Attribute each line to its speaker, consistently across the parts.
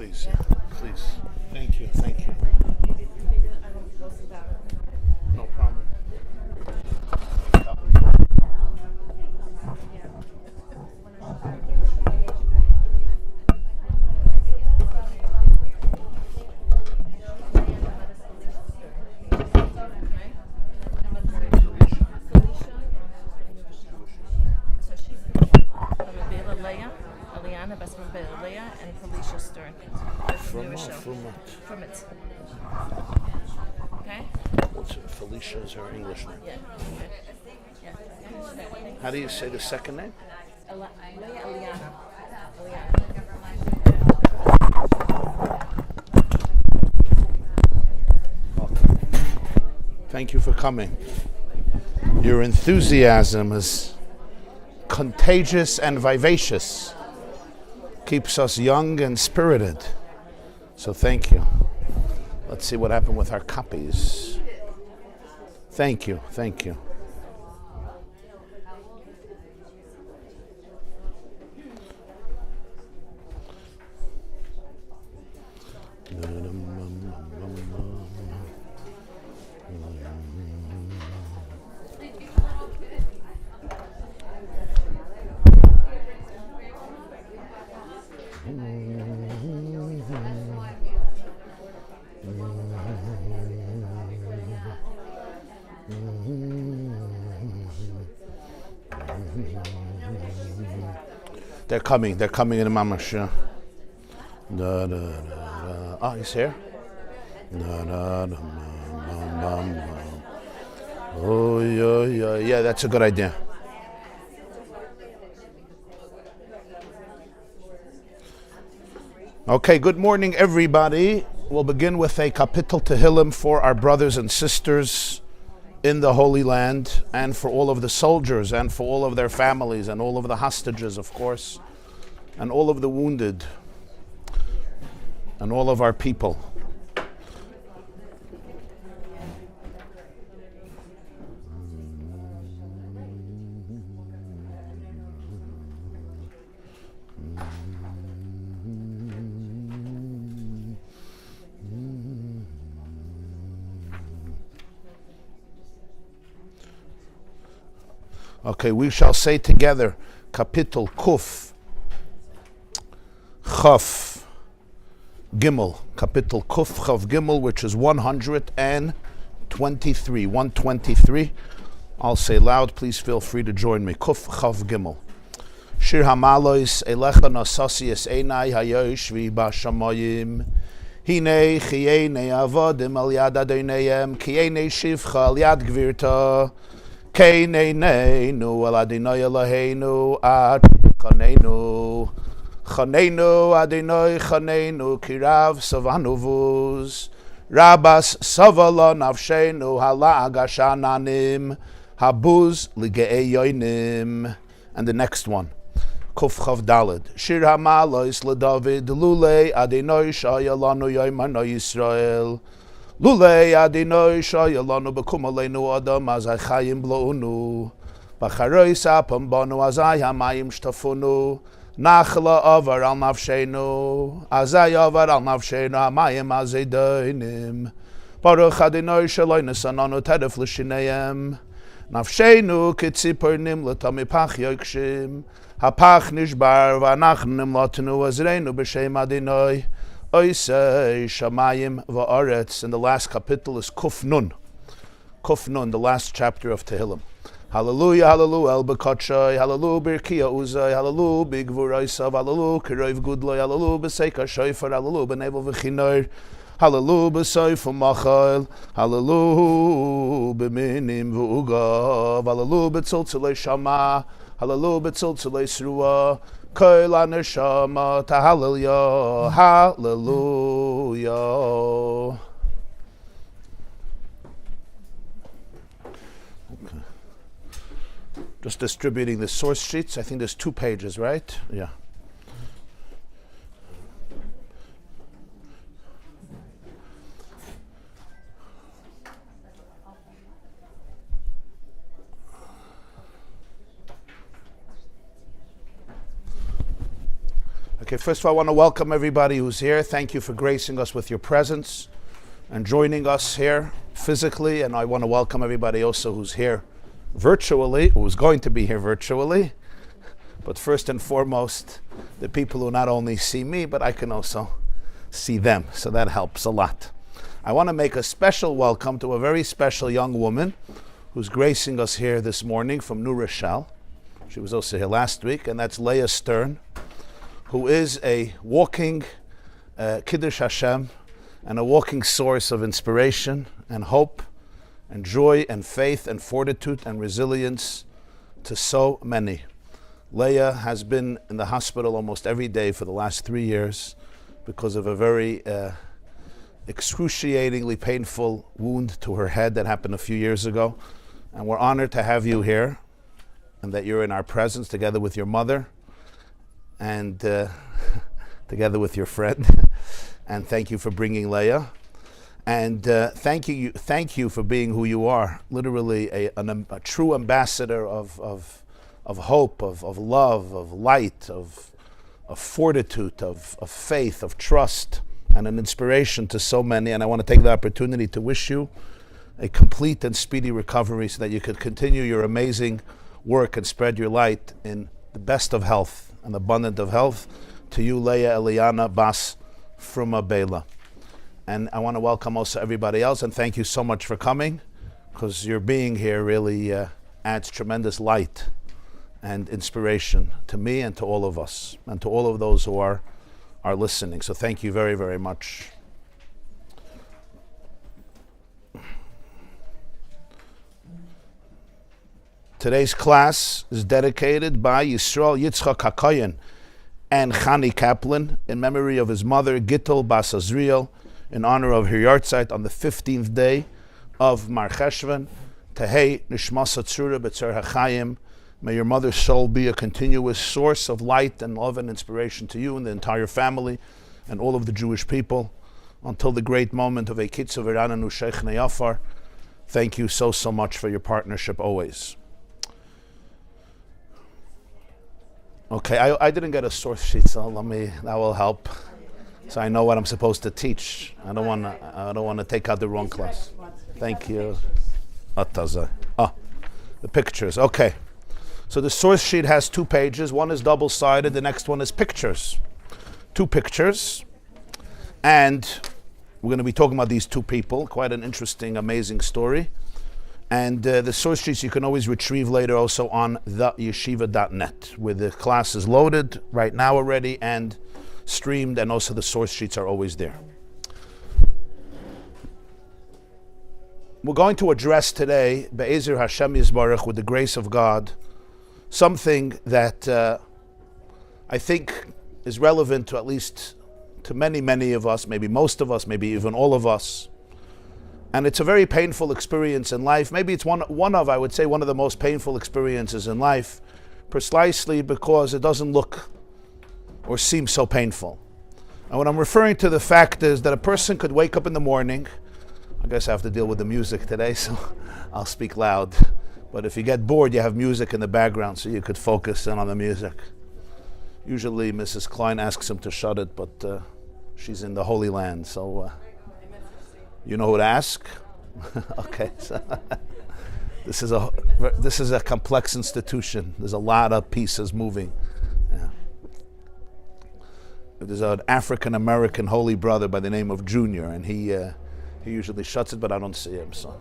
Speaker 1: please. Please. Thank you. No problem. From it. Okay. What's it? Felicia is her English name. Yeah. How do you say the second name? Eliana. Thank you for coming. Your enthusiasm is contagious and vivacious. Keeps us young and spirited. So thank you. Let's see what happened with our copies. Thank you. They're coming in the mamash. Oh, he's here? Oh, yeah, that's a good idea. Okay, good morning, everybody. We'll begin with a kapitel Tehillim for our brothers and sisters in the Holy Land, and for all of the soldiers, and for all of their families, and all of the hostages, of course, and all of the wounded, and all of our people. Okay, we shall say together, Kapitel Kuf, Chaf, Gimel, Kapitel Kuf, Chaf, Gimel, which is 123, 123. I'll say loud, please feel free to join me. Kuf, Chaf, Gimel. Shir Hamalois, Elecha Nasasias Einai Hayoshvi Bashamayim, Hine Chayei Avodim Al Yad Adonayim, Kiene Shivcha Al Yad Gvirta, Keinenu al Adinoi Eloheinu ad Chanenu Chanenu Adinoi Chanenu Kirav Savanuvuz Rabas Savala Navshenu Hala Agashananim Habuz Ligeeyoinim. And the next one, Kuf Chav Daled Shir Hamalois LeDavid Lulei Adinoi Shayalanu Yoimano Yisroel Lulei Adinoi Shayalanu Bekum Aleinu Adam Azai Chaim Blounu Bacharoi Sapam Bonu Azai Hamayim Shtafunu Nachla Avar Al Navshenu Azai Avar Al Navshenu Hamayim Azai Doinim Baruch Adinoi Shaloi Nesananu Teref L'Shineim Navshenu Kitzipur Nimla Tamipach Yokshim Hapach Nishbar Vanach Nimlatenu Azreinu B'Shem Adinoi Oisei Shamayim Va'aretz. And the last kapitel is Kuf Nun. Kuf Nun, the last chapter of Tehillim. Hallelujah, hallelujah, El Bekotshai, hallelujah, Birkiya Uzai, hallelujah, Bigvuraisav, hallelujah, Kiroiv Gudloi, hallelujah, Beseika Shofar, hallelujah, Benevel V'Chinor, hallelujah, Besoif V'Machal, hallelujah, B'Minim V'Ugav, hallelujah, Betzoltzulei Shama, hallelujah, Betzoltzulei Sruah, Koil Aneshama, Hallelujah, Hallelujah. Okay. Just distributing the source sheets. I think there's 2 pages, right? Yeah. Okay, first of all, I want to welcome everybody who's here. Thank you for gracing us with your presence and joining us here physically. And I want to welcome everybody also who's here virtually, who's going to be here virtually. But first and foremost, the people who not only see me, but I can also see them. So that helps a lot. I want to make a special welcome to a very special young woman who's gracing us here this morning from New Rochelle. She was also here last week, and that's Leah Stern, who is a walking Kiddush Hashem and a walking source of inspiration and hope and joy and faith and fortitude and resilience to so many. Leah has been in the hospital almost every day for the last 3 years because of a very excruciatingly painful wound to her head that happened a few years ago. And we're honored to have you here and that you're in our presence together with your mother and together with your friend. And thank you for bringing Leah. And thank you for being who you are, literally a true ambassador of hope, of love, of light, of fortitude, of faith, of trust, and an inspiration to so many. And I want to take the opportunity to wish you a complete and speedy recovery so that you could continue your amazing work and spread your light in the best of health and abundant of health. To you, Leah Eliana Bas Fruma Bela. And I want to welcome also everybody else and thank you so much for coming, because your being here really adds tremendous light and inspiration to me and to all of us and to all of those who are listening. So thank you very, very much. Today's class is dedicated by Yisroel Yitzchak HaKoyen and Chani Kaplan in memory of his mother Gittel Bas Azriel, in honor of her yahrzeit on the 15th day of Mar Cheshvan. Chayei Nishmas Tzura B'Tzar HaChaim. May your mother's soul be a continuous source of light and love and inspiration to you and the entire family and all of the Jewish people until the great moment of Ekitzu V'Rananu Sheikh Neyafar. Thank you so much for your partnership always. Okay, I didn't get a source sheet, so that will help. So I know what I'm supposed to teach. I don't want to take out the wrong class. Thank you. The pictures. Okay. So the source sheet has 2 pages. One is double-sided. The next one is pictures. 2 pictures. And we're going to be talking about these 2 people. Quite an interesting, amazing story. And the source sheets you can always retrieve later also on theyeshiva.net, where the class is loaded right now already and streamed, and also the source sheets are always there. We're going to address today, Be'ezer Hashem Yisbarach, with the grace of God, something that I think is relevant to at least to many, many of us, maybe most of us, maybe even all of us. And it's a very painful experience in life. Maybe it's one of the most painful experiences in life, precisely because it doesn't look or seem so painful. And what I'm referring to the fact is that a person could wake up in the morning. I guess I have to deal with the music today, so I'll speak loud. But if you get bored, you have music in the background, so you could focus in on the music. Usually Mrs. Klein asks him to shut it, but she's in the Holy Land, so you know who to ask? Okay, so this is a complex institution. There's a lot of pieces moving. Yeah. There's an African American holy brother by the name of Junior, and he usually shuts it, but I don't see him. So,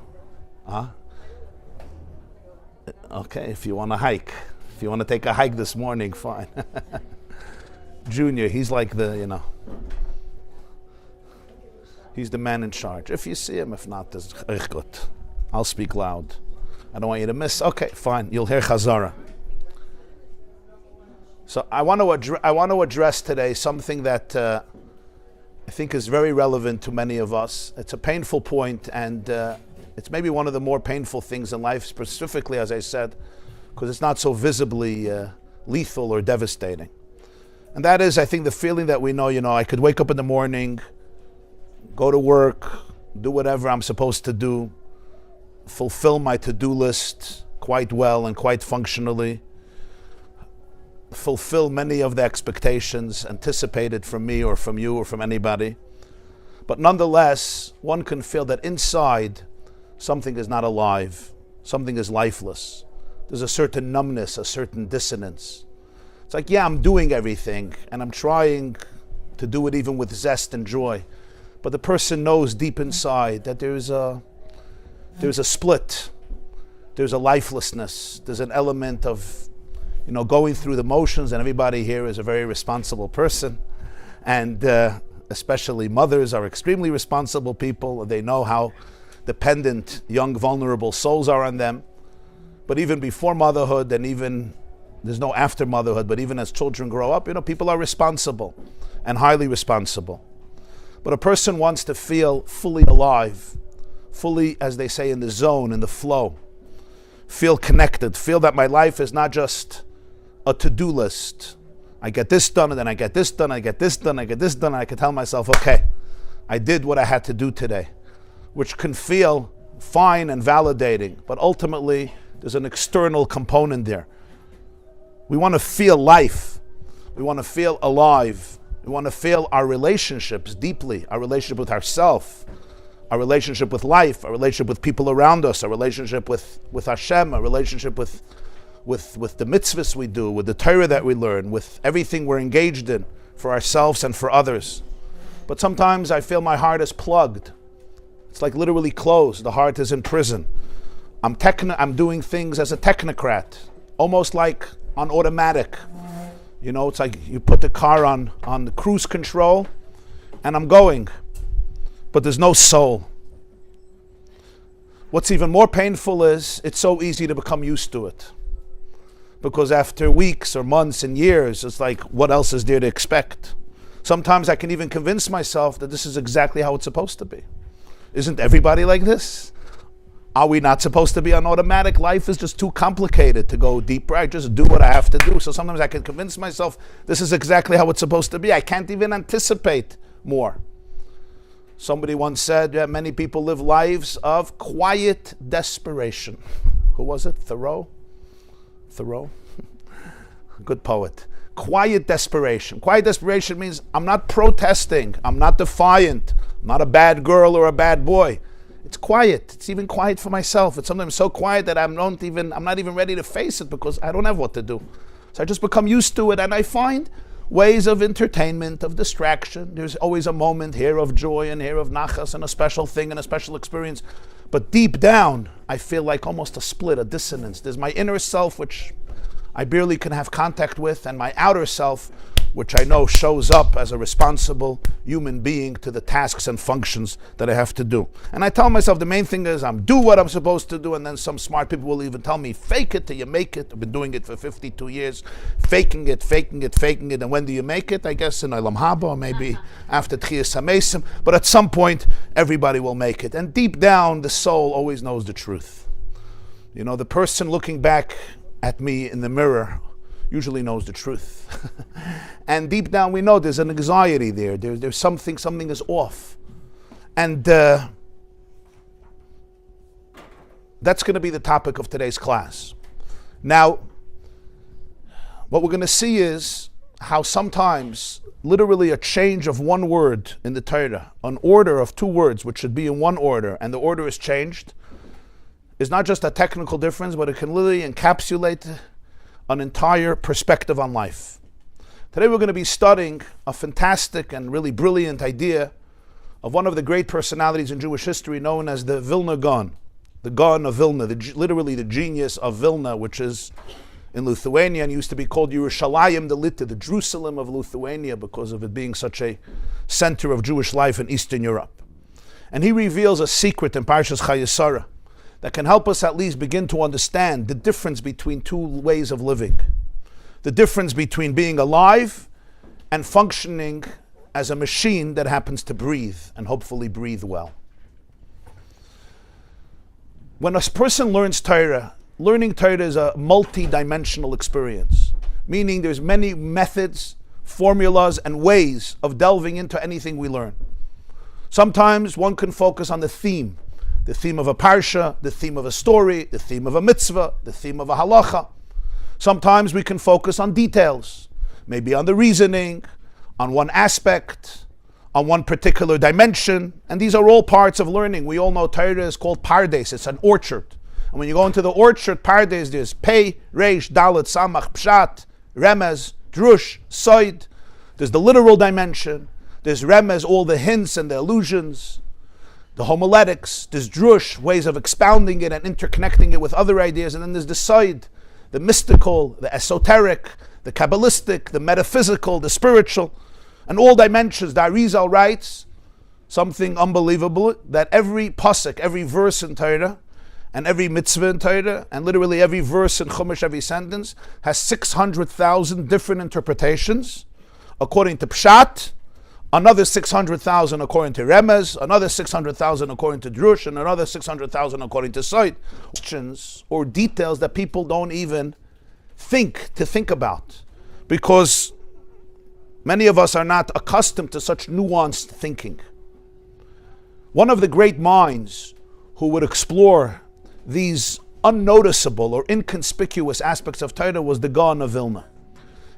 Speaker 1: okay, if you want to hike, if you want to take a hike this morning, fine. Junior, he's like he's the man in charge. If you see him, if not, I'll speak loud. I don't want you to miss. Okay, fine. You'll hear Chazara. So I want to address today something that I think is very relevant to many of us. It's a painful point, and it's maybe one of the more painful things in life, specifically, as I said, because it's not so visibly lethal or devastating. And that is, I think, the feeling that we know, I could wake up in the morning, go to work, do whatever I'm supposed to do, fulfill my to-do list quite well and quite functionally, fulfill many of the expectations anticipated from me or from you or from anybody. But nonetheless, one can feel that inside something is not alive, something is lifeless. There's a certain numbness, a certain dissonance. It's like, yeah, I'm doing everything and I'm trying to do it even with zest and joy. But the person knows deep inside that there's a split, there's a lifelessness, there's an element of, going through the motions, and everybody here is a very responsible person, and especially mothers are extremely responsible people. They know how dependent young, vulnerable souls are on them. But even before motherhood, and even there's no after motherhood, but even as children grow up, people are responsible and highly responsible. But a person wants to feel fully alive, fully, as they say, in the zone, in the flow, feel connected, feel that my life is not just a to-do list. I get this done, and then I get this done, I get this done, I get this done, and I can tell myself, okay, I did what I had to do today, which can feel fine and validating, but ultimately there's an external component there. We want to feel life. We want to feel alive. We want to feel our relationships deeply, our relationship with ourselves, our relationship with life, our relationship with people around us, our relationship with Hashem, our relationship with the mitzvahs we do, with the Torah that we learn, with everything we're engaged in for ourselves and for others. But sometimes I feel my heart is plugged. It's like literally closed. The heart is in prison. I'm doing things as a technocrat, almost like on automatic. It's like you put the car on the cruise control and I'm going, but there's no soul. What's even more painful is it's so easy to become used to it. Because after weeks or months and years, it's like, what else is there to expect? Sometimes I can even convince myself that this is exactly how it's supposed to be. Isn't everybody like this? Are we not supposed to be on automatic? Life is just too complicated to go deeper. I just do what I have to do. So sometimes I can convince myself this is exactly how it's supposed to be. I can't even anticipate more. Somebody once said that many people live lives of quiet desperation. Who was it? Thoreau? Good poet. Quiet desperation. Quiet desperation means I'm not protesting. I'm not defiant. I'm not a bad girl or a bad boy. It's quiet. It's even quiet for myself. It's sometimes so quiet that I'm not even ready to face it because I don't have what to do. So I just become used to it, and I find ways of entertainment, of distraction. There's always a moment here of joy and here of nachas and a special thing and a special experience. But deep down, I feel like almost a split, a dissonance. There's my inner self, which I barely can have contact with, and my outer self, which I know shows up as a responsible human being to the tasks and functions that I have to do. And I tell myself the main thing is I'm do what I'm supposed to do, and then some smart people will even tell me, fake it till you make it. I've been doing it for 52 years, faking it, and when do you make it? I guess in Olam Haba, or maybe after Tchiyas HaMesim, but at some point everybody will make it. And deep down, the soul always knows the truth. The person looking back at me in the mirror usually knows the truth. And deep down we know there's an anxiety there. There's something is off. And that's going to be the topic of today's class. Now, what we're going to see is how sometimes literally a change of one word in the Torah, an order of two words which should be in one order, and the order is changed, is not just a technical difference, but it can literally encapsulate an entire perspective on life. Today we're going to be studying a fantastic and really brilliant idea of one of the great personalities in Jewish history known as the Vilna Gaon, the Gaon of Vilna, literally the genius of Vilna, which is in Lithuania and used to be called Yerushalayim Delita, the Jerusalem of Lithuania, because of it being such a center of Jewish life in Eastern Europe. And he reveals a secret in Parshas Chayei that can help us at least begin to understand the difference between two ways of living. The difference between being alive and functioning as a machine that happens to breathe, and hopefully breathe well. When a person learns Torah, learning Torah is a multi-dimensional experience, meaning there's many methods, formulas, and ways of delving into anything we learn. Sometimes one can focus on the theme of a Parsha, the theme of a story, the theme of a mitzvah, the theme of a halacha. Sometimes we can focus on details, maybe on the reasoning, on one aspect, on one particular dimension, and these are all parts of learning. We all know Torah is called Pardes, it's an orchard. And when you go into the orchard, Pardes, there's Pei, Reish, Dalet, Samach, Pshat, Remez, Drush, Soid. There's the literal dimension. There's Remez, all the hints and the allusions, the homiletics. There's Drush, ways of expounding it and interconnecting it with other ideas. And then there's the Soid, the mystical, the esoteric, the Kabbalistic, the metaphysical, the spiritual, and all dimensions. The Arizal writes something unbelievable, that every pasuk, every verse in Torah, and every mitzvah in Torah, and literally every verse in Chumash, every sentence, has 600,000 different interpretations according to Pshat, another 600,000 according to Remez, another 600,000 according to Drush, and another 600,000 according to Soid. Questions or details that people don't even think about, because many of us are not accustomed to such nuanced thinking. One of the great minds who would explore these unnoticeable or inconspicuous aspects of Torah was the Gaon of Vilna.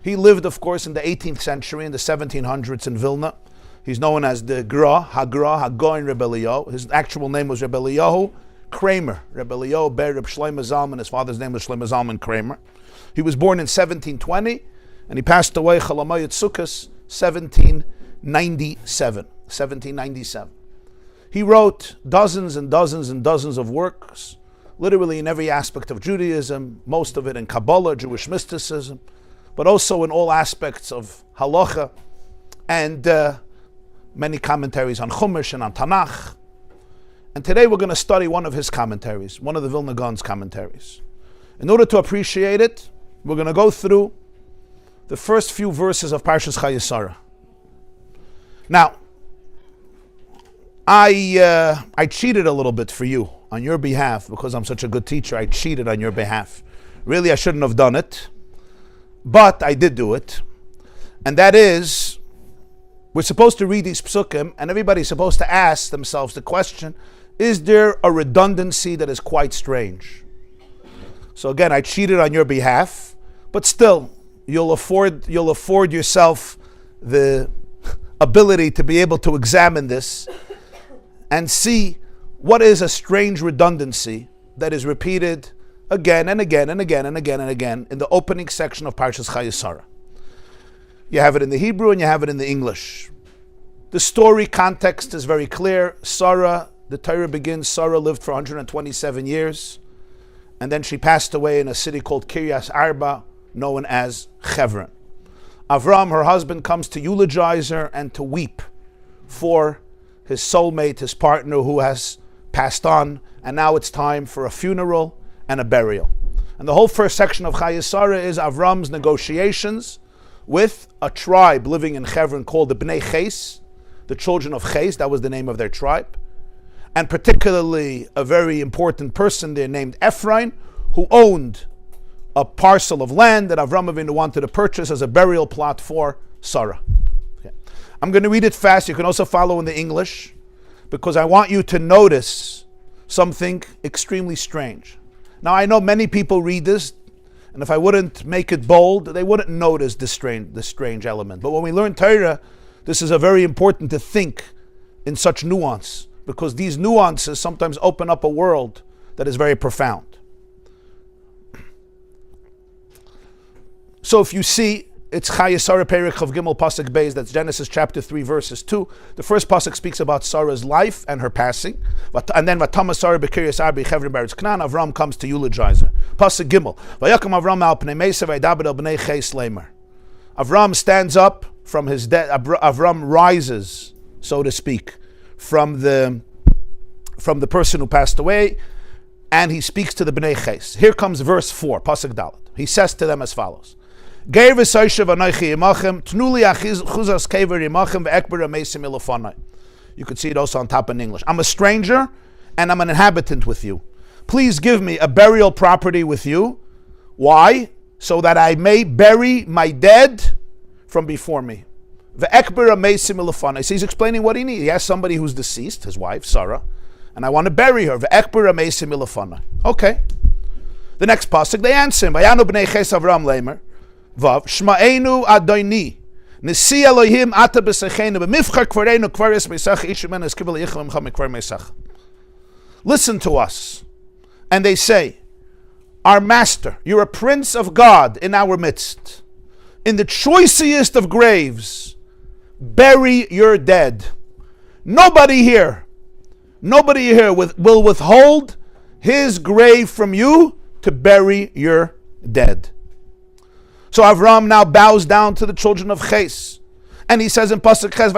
Speaker 1: He lived, of course, in the 18th century, in the 1700s in Vilna. He's known as the Hagoin Rebbe Eliyahu. His actual name was Rebbe Eliyahu Kramer. Rebbe Eliyahu ber Reb Shlomo Zalman. His father's name was Shlomo Zalman Kramer. He was born in 1720, and he passed away Chalamayat Sukkos 1797. He wrote dozens and dozens and dozens of works, literally in every aspect of Judaism, most of it in Kabbalah, Jewish mysticism, but also in all aspects of halacha, and many commentaries on Chumash and on Tanakh. And today we're going to study one of his commentaries, one of the Vilna Gaon's commentaries. In order to appreciate it, we're going to go through the first few verses of Parshas Chayei Sara. Now, I cheated a little bit for you on your behalf because I'm such a good teacher. I cheated on your behalf. Really, I shouldn't have done it, but I did do it. And that is, we're supposed to read these psukim, and everybody's supposed to ask themselves the question, is there a redundancy that is quite strange? So again, I cheated on your behalf, but still, you'll afford yourself the ability to be able to examine this and see what is a strange redundancy that is repeated again and again and again and again and again in the opening section of Parshas Chayei Sara. You have it in the Hebrew and you have it in the English. The story context is very clear. Sara, the Torah begins, Sara lived for 127 years, and then she passed away in a city called Kiryas Arba, known as Chevron. Avram, her husband, comes to eulogize her and to weep for his soulmate, his partner who has passed on, and now it's time for a funeral and a burial. And the whole first section of Chayei Sara is Avram's negotiations with a tribe living in Chevron called the Bnei Ches, the children of Ches, that was the name of their tribe, and particularly a very important person there named Ephraim, who owned a parcel of land that Avram Avinu wanted to purchase as a burial plot for Sara. Okay. I'm going to read it fast. You can also follow in the English, because I want you to notice something extremely strange. Now, I know many people read this, and if I wouldn't make it bold, they wouldn't notice this strange element. But when we learn Torah, this is a very important to think in such nuance, because these nuances sometimes open up a world that is very profound. So if you see, it's Chayei Sara Perek Chav Gimel Pasuk Bais, that's Genesis chapter 3 verses 2. The first pasuk speaks about Sarah's life and her passing. And then Vatama Sara B'Kiryas Arba Chevron Beretz Canaan, Avram comes to eulogize her. Pasuk Gimel. Vayakam Avram al Pnei Mesa Vaydaber el Bnei Ches Leimer. Avram stands up from his death. Avram rises, so to speak, from the person who passed away, and he speaks to the Bnei Ches. Here comes verse 4, Pasuk Dalet. He says to them as follows. You could see it also on top in English. I'm a stranger and I'm an inhabitant with you. Please give me a burial property with you. Why? So that I may bury my dead from before me. So he's explaining what he needs. He has somebody who's deceased, his wife, Sara, and I want to bury her. Okay. The next pasuk, they answer him. Vayanu b'nei ches Avram lemer, vav shma'enu adoni, nisi Elohim ata b'sechenu b'mifchar kvarenu kvaris meisach ishumen eskibel yichlam cham kvar meisach. Listen to us. And they say, our master, you're a prince of God in our midst. In the choicest of graves, bury your dead. Nobody here will withhold his grave from you to bury your dead. So Avram now bows down to the children of Ches. And he says in Pasuk Ches,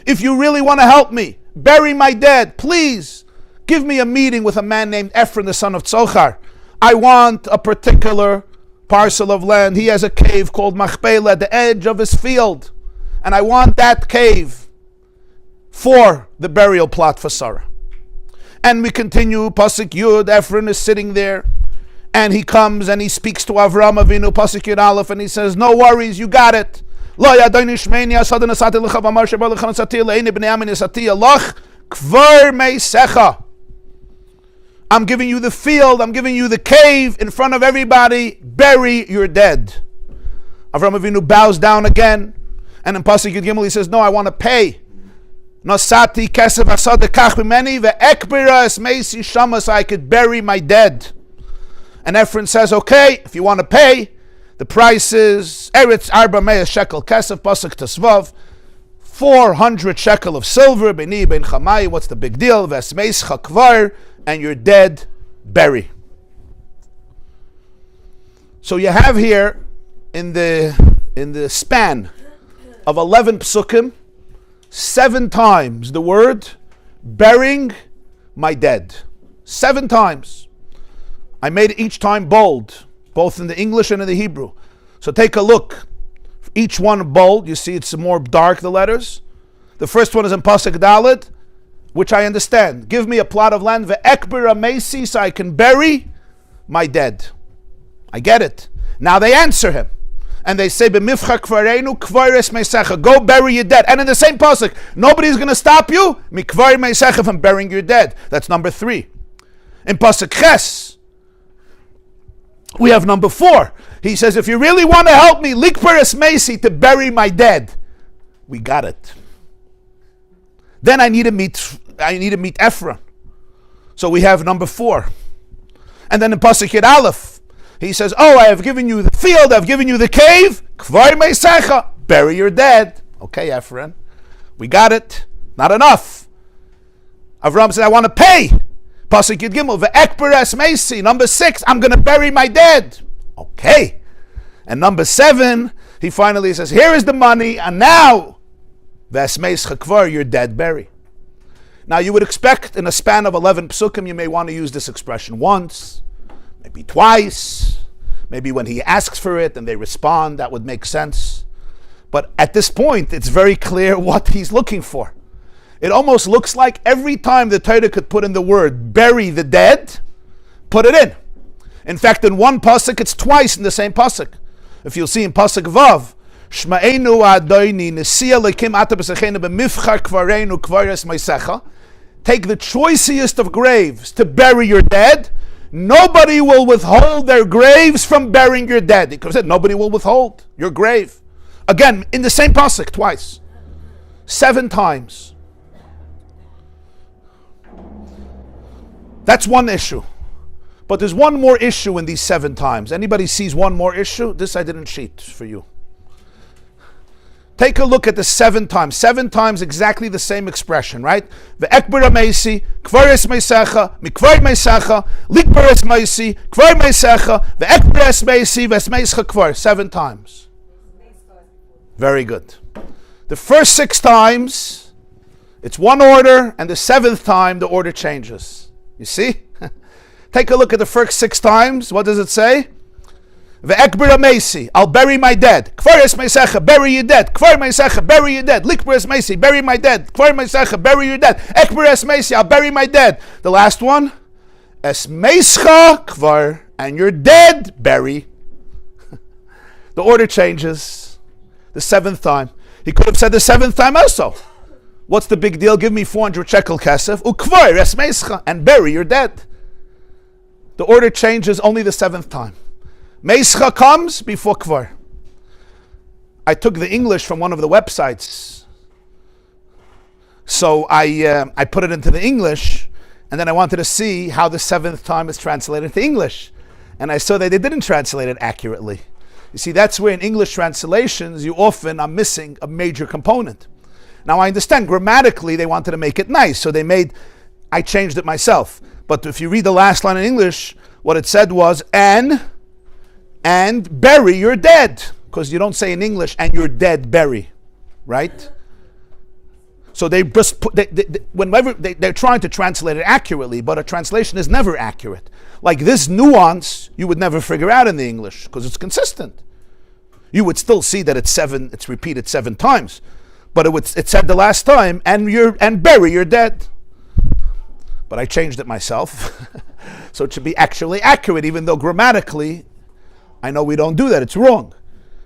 Speaker 1: if you really want to help me, bury my dead, please give me a meeting with a man named Ephron, the son of Tzochar. I want a particular parcel of land. He has a cave called Machpelah at the edge of his field. And I want that cave for the burial plot for Sara. And we continue, Pasuk Yud, Ephron is sitting there. And he comes and he speaks to Avram Avinu, Pasuk Yud Aleph, and he says, no worries, you got it. I'm giving you the field, I'm giving you the cave in front of everybody, bury your dead. Avram Avinu bows down again, and in Pasuk Yud Gimel he says, no, I want to pay. Nosati kesef asad kach b'meni ve'ekbira es meisi shama, so I could bury my dead. And Ephron says, okay, if you want to pay, the price is Eretz Arba Me'ah Shekel Kesef, Pasuk Tesvav, 400 shekel of silver, Beni Ben Chamai, what's the big deal? Vesmeis Chakvar, and your dead bury. So you have here in the span of 11 psukim, 7 times the word burying my dead. 7 times. I made it each time bold, both in the English and in the Hebrew. So take a look. Each one bold, you see it's more dark, the letters. The first one is in Pasuk Dalet, which I understand. Give me a plot of land, ve'ekbir amesi, so I can bury my dead. I get it. Now they answer him. And they say, b'mifcha kvarenu kvares meisecha, go bury your dead. And in the same Pasuk, nobody's going to stop you, mikvar meisecha, from burying your dead. That's number 3. In Pasuk Ches, we have number 4. He says, if you really want to help me, likperes meisi, to bury my dead. We got it. Then I need to meet Ephron. So we have number 4. And then in Pasuk Yud Aleph, he says, oh, I have given you the field, I've given you the cave, kvar meisecha, bury your dead. Okay, Ephron, we got it. Not enough. Avram said, I want to pay. Pasuk Yud Gimel, ve'ekberes meisi. Number 6, I'm going to bury my dead. Okay. And number 7, he finally says, here is the money, and now, ve'esmeis chakvar, your dead bury. Now you would expect in a span of 11 psukim, you may want to use this expression once, maybe twice, maybe when he asks for it and they respond, that would make sense. But at this point, it's very clear what he's looking for. It almost looks like every time the Torah could put in the word bury the dead, put it in. In fact, in one pasuk, it's twice in the same pasuk. If you'll see in pasuk Vav, Shma'enu Adoni Nesia Lekim Ata B'Sechenu B'Mifchar Kvarenu Kvares Meisecha. Take the choicest of graves to bury your dead. Nobody will withhold their graves from burying your dead. Because it said nobody will withhold your grave. Again, in the same pasuk, twice. 7 times. That's one issue. But there's one more issue in these 7 times. Anybody sees one more issue? This I didn't cheat for you. Take a look at the 7 times. 7 times exactly the same expression, right? Ve'ekbir meisi, kvares meisecha, mikvar meisecha, likbares meisi, kvar meisecha, ve'ekbir meisi, vesmeischa kvar. 7 times. Very good. The first 6 times, it's one order, and the 7th time, the order changes. You see? Take a look at the first 6 times. What does it say? Ve'ekbir meisi, I'll bury my dead. Kvares meisecha, bury your dead. Kvar meisecha, bury your dead. Likbares meisi, bury my dead. Kvar meisecha, bury your dead. Ekbares meisi, I'll bury my dead. The last one, es meischa kvar, and you're dead, bury. The order changes. The 7th time. He could have said the 7th time also. What's the big deal? Give me 400 shekel kesef, ukvar es meischa, and bury your dead. The order changes only the 7th time. Meischa comes before kvar. I took the English from one of the websites. So I put it into the English, and then I wanted to see how the 7th time is translated into English. And I saw that they didn't translate it accurately. You see, that's where in English translations, you often are missing a major component. Now I understand grammatically they wanted to make it nice, so I changed it myself. But if you read the last line in English, what it said was, and bury your dead. Because you don't say in English, and your dead bury, right? So they just put, whenever they're trying to translate it accurately, but a translation is never accurate. Like this nuance, you would never figure out in the English, because it's consistent. You would still see that it's repeated 7 times. But it said the last time, and bury your dead. But I changed it myself. So it should be actually accurate, even though grammatically, I know we don't do that, it's wrong.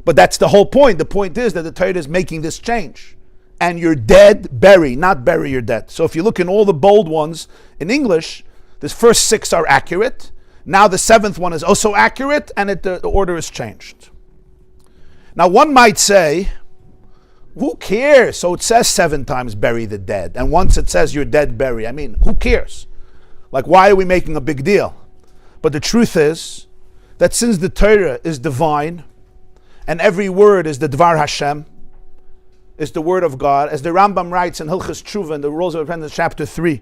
Speaker 1: But that's the whole point. The point is that the Torah is making this change. And your dead, bury, not bury your dead. So if you look in all the bold ones in English, the first 6 are accurate. Now the 7th one is also accurate, and the order is changed. Now one might say, who cares? So it says 7 times bury the dead. And once it says your dead, bury. I mean, who cares? Like, why are we making a big deal? But the truth is that since the Torah is divine, and every word is the Dvar Hashem, is the word of God, as the Rambam writes in Hilchos Tshuva in the Rules of Repentance chapter 3,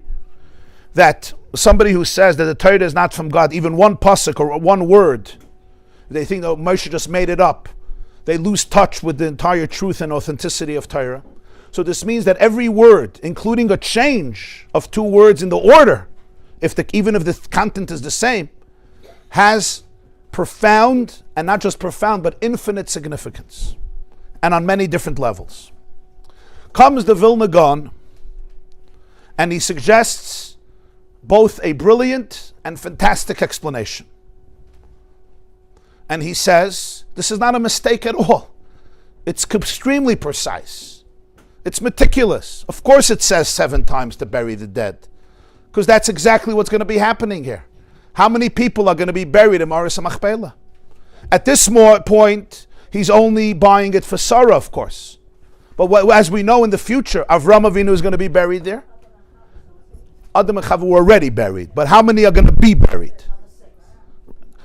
Speaker 1: that somebody who says that the Torah is not from God, even one pasuk or one word, they think that Moshe just made it up. They lose touch with the entire truth and authenticity of Torah. So this means that every word, including a change of 2 words in the order, even if the content is the same, has profound, and not just profound, but infinite significance, and on many different levels. Comes the Vilna Gaon, and he suggests both a brilliant and fantastic explanation. And he says, this is not a mistake at all. It's extremely precise. It's meticulous. Of course it says 7 times to bury the dead, because that's exactly what's going to be happening here. How many people are going to be buried in Maris HaMachpelah? At this point, he's only buying it for Sara, of course. But as we know in the future, Avram Avinu is going to be buried there. Adam and Chava were already buried. But how many are going to be buried?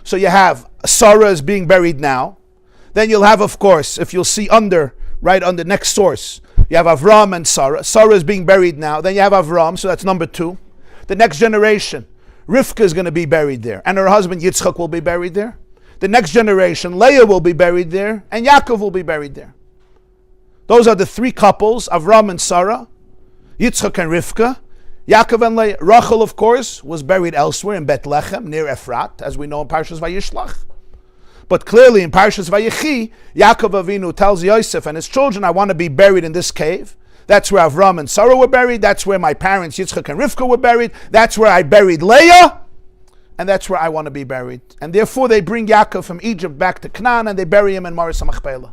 Speaker 1: So you have Sara is being buried now. Then you'll have, of course, if you'll see right under next source, you have Avram and Sara. Sara is being buried now. Then you have Avram, so that's number 2. The next generation, Rivka is going to be buried there, and her husband Yitzchak will be buried there. The next generation, Leah will be buried there, and Yaakov will be buried there. Those are the 3 couples, Avram and Sara, Yitzchak and Rivka, Yaakov and Leah. Rachel, of course, was buried elsewhere in Bethlehem, near Ephrat, as we know in Parshas Vayishlach. But clearly in Parshas Vayechi, Yaakov Avinu tells Yosef and his children, I want to be buried in this cave. That's where Avram and Sara were buried. That's where my parents, Yitzchak and Rivka, were buried. That's where I buried Leah. And that's where I want to be buried. And therefore they bring Yaakov from Egypt back to Canaan and they bury him in Maris HaMachpelah.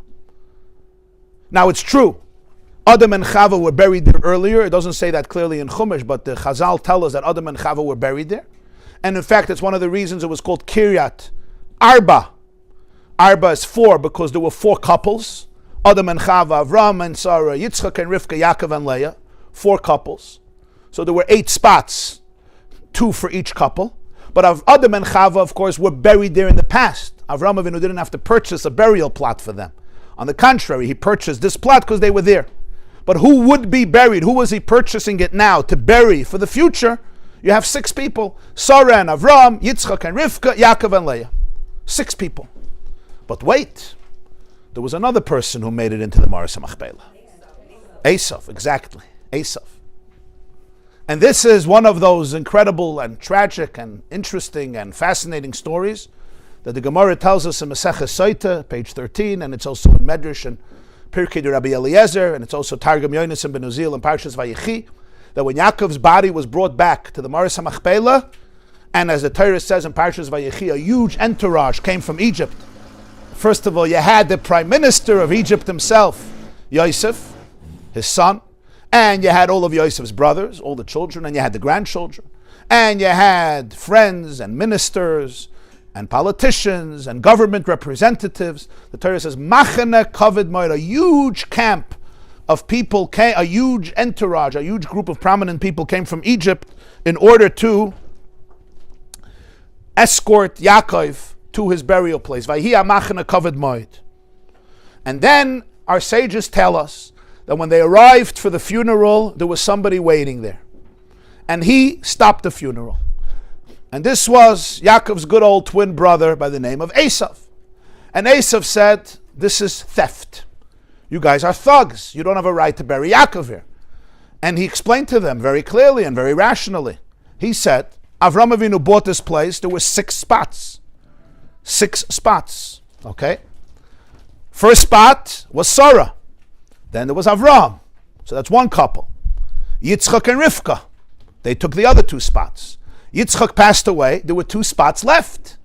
Speaker 1: Now it's true. Adam and Chava were buried there earlier. It doesn't say that clearly in Chumash, but the Chazal tell us that Adam and Chava were buried there. And in fact, it's one of the reasons it was called Kiryat Arba. Arba is 4 because there were 4 couples. Adam and Chava, Avram and Sara, Yitzchak and Rivka, Yaakov and Leah. 4 couples. So there were 8 spots, 2 for each couple. But Adam and Chava, of course, were buried there in the past. Avram Avinu didn't have to purchase a burial plot for them. On the contrary, he purchased this plot because they were there. But who would be buried? Who was he purchasing it now to bury for the future? You have 6 people. Sara and Avram, Yitzchak and Rivka, Yaakov and Leah. 6 people. But wait, there was another person who made it into the Maris HaMachpelah. Esau, exactly. Esau. And this is one of those incredible and tragic and interesting and fascinating stories that the Gemara tells us in Maseches Soita, page 13, and it's also in Medrash and Pirkei de Rabbi Eliezer, and it's also Targum Yonis and Ben Uzziel and Parshas Vayechi, that when Yaakov's body was brought back to the Maris HaMachpelah, and as the Torah says in Parshas Vayechi, a huge entourage came from Egypt. First of all, you had the prime minister of Egypt himself, Yosef, his son, And you had all of Yosef's brothers, all the children, and you had the grandchildren. And you had friends and ministers and politicians and government representatives. The Torah says, Machane Kavod Moed, a huge camp of people, a huge entourage, a huge group of prominent people came from Egypt in order to escort Yaakov to his burial place. Vayhi Machane Kavod Moed. And then our sages tell us that when they arrived for the funeral, there was somebody waiting there. And he stopped the funeral. And this was Yaakov's good old twin brother by the name of Esau. And Esau said, this is theft. You guys are thugs. You don't have a right to bury Yaakov here. And he explained to them very clearly and very rationally. He said, Avram Avinu bought this place. There were 6 spots. 6 spots. Okay? First spot was Sara. Then there was Avram. So that's one couple. Yitzchak and Rivka. They took the other 2 spots. Yitzchak passed away. There were 2 spots left.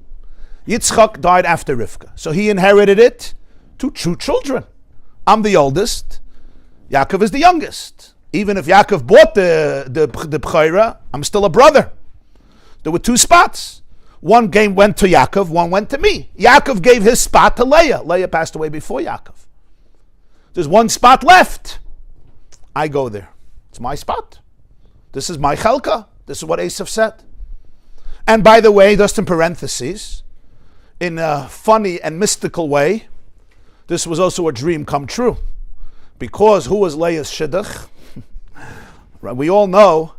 Speaker 1: Yitzchak died after Rivka. So he inherited it to 2 children. I'm the oldest. Yaakov is the youngest. Even if Yaakov bought the B'chaira, I'm still a brother. There were 2 spots. One went to Yaakov, one went to me. Yaakov gave his spot to Leah. Leah passed away before Yaakov. There's 1 spot left. I go there. It's my spot. This is my chelka. This is what Esau said. And by the way, just in parentheses, in a funny and mystical way, this was also a dream come true. Because who was Leah's shidduch? We all know,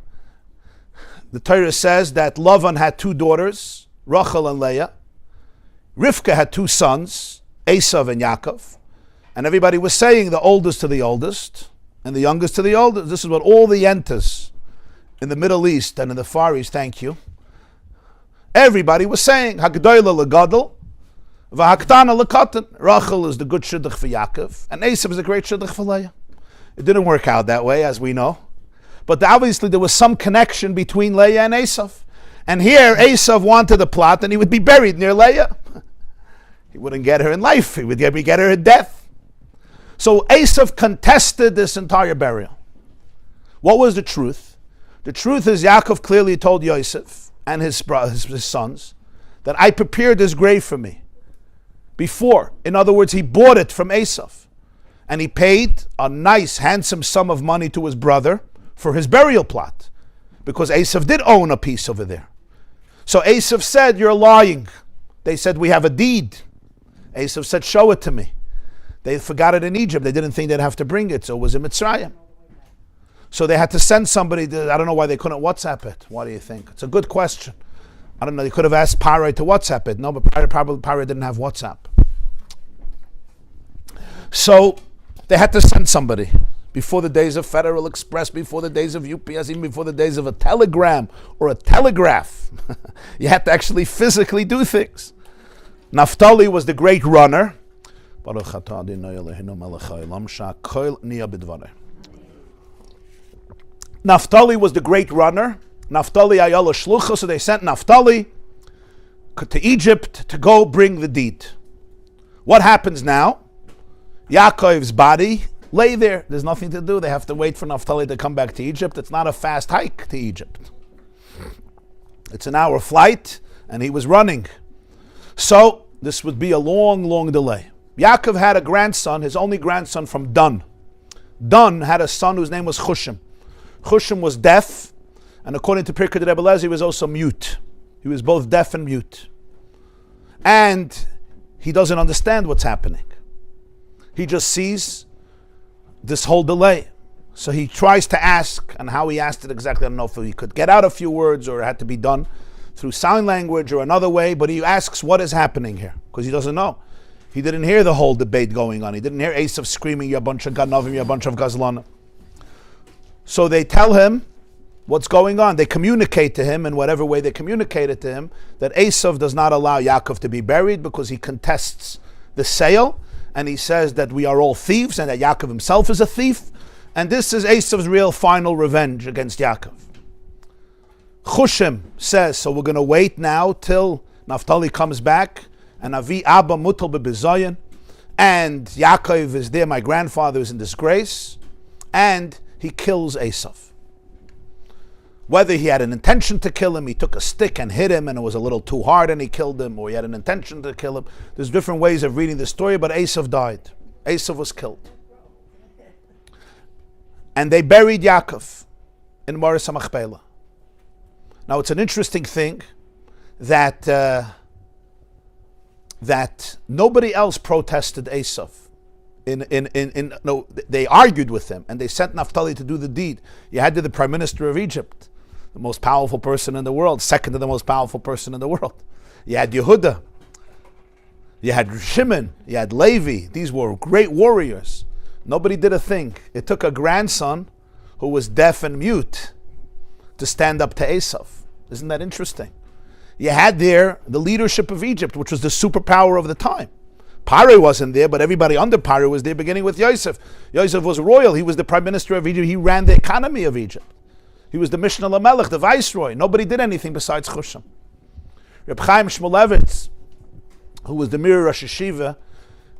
Speaker 1: the Torah says that Lavan had 2 daughters, Rachel and Leah. Rivka had 2 sons, Esau and Yaakov. And everybody was saying the oldest to the oldest, and the youngest to the oldest. This is what all the yentas in the Middle East and in the Far East, thank you, everybody was saying, Hagdoila legadol, v'haktana lekatan. Rachel is the good shidduch for Yaakov, and Esau is a great shidduch for Leah. It didn't work out that way, as we know. But obviously there was some connection between Leah and Esau. And here, Esau wanted the plot, and he would be buried near Leah. He wouldn't get her in life. He would get her in death. So Esau contested this entire burial. What was the truth? The truth is Yaakov clearly told Yosef and his sons that I prepared this grave for me before. In other words, he bought it from Esau. And he paid a nice, handsome sum of money to his brother for his burial plot. Because Esau did own a piece over there. So Esau said, you're lying. They said, we have a deed. Esau said, show it to me. They forgot it in Egypt. They didn't think they'd have to bring it, so it was in Mitzrayim. So they had to send somebody. I don't know why they couldn't WhatsApp it. What do you think? It's a good question. I don't know. They could have asked Parsha to WhatsApp it. No, but Parsha didn't have WhatsApp. So they had to send somebody. Before the days of Federal Express, before the days of UPS, even before the days of a telegram or a telegraph. You had to actually physically do things. Naphtali was the great runner. Naphtali was the great runner. Naphtali ayala shlucha, so they sent Naphtali to Egypt to go bring the deed. What happens now? Yaakov's body lay there. There's nothing to do. They have to wait for Naphtali to come back to Egypt. It's not a fast hike to Egypt. It's an hour flight, and he was running. So this would be a long, long delay. Yaakov had a grandson, his only grandson from Dan. Dan had a son whose name was Chushim. Chushim was deaf, and according to Pirkei Rebbe Lezer, he was also mute. He was both deaf and mute. And he doesn't understand what's happening. He just sees this whole delay. So he tries to ask, and how he asked it exactly, I don't know if he could get out a few words or it had to be done through sign language or another way, but he asks what is happening here, because he doesn't know. He didn't hear the whole debate going on. He didn't hear Esau screaming, "You a bunch of ganovim, you a bunch of gazlanim." So they tell him what's going on. They communicate to him in whatever way they communicated to him that Esau does not allow Yaakov to be buried because he contests the sale, and he says that we are all thieves and that Yaakov himself is a thief, and this is Esau's real final revenge against Yaakov. Chushim says, so we're going to wait now till Naphtali comes back, and Avi Abba Mutal bebizayin, and Yaakov is there, my grandfather is in disgrace, and he kills Esau. Whether he had an intention to kill him, he took a stick and hit him and it was a little too hard and he killed him, or he had an intention to kill him. There's different ways of reading the story, but Esau died. Esau was killed. And they buried Yaakov in Moras HaMachpelah. Now it's an interesting thing that that nobody else protested Esau. No, they argued with him and they sent Naphtali to do the deed. You had the prime minister of Egypt, the most powerful person in the world, second to the most powerful person in the world. You had Yehuda, you had Shimon, you had Levi. These were great warriors. Nobody did a thing. It took a grandson who was deaf and mute to stand up to Esau. Isn't that interesting? You had there the leadership of Egypt, which was the superpower of the time. Paro wasn't there, but everybody under Paro was there, beginning with Yosef. Yosef was royal. He was the prime minister of Egypt. He ran the economy of Egypt. He was the Mishnah Lamelech, the viceroy. Nobody did anything besides Chusham. Reb Chaim Shmulevitz, who was the Mir Rosh Hashiva,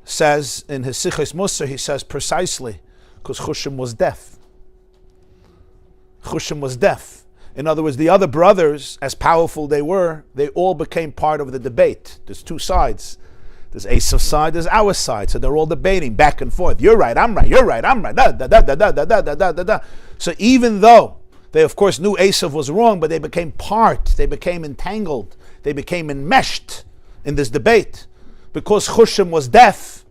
Speaker 1: says in his Sichos Musar, he says precisely because Chusham was deaf. Chusham was deaf. In other words, the other brothers, as powerful they were, they all became part of the debate. There's two sides. There's Esau's side, there's our side. So they're all debating back and forth. You're right, I'm right, you're right, I'm right. Da, da, da, da, da, da, da, da, da, da. So even though they of course knew Esau was wrong, but they became part, they became entangled, they became enmeshed in this debate. Because Chusham was deaf,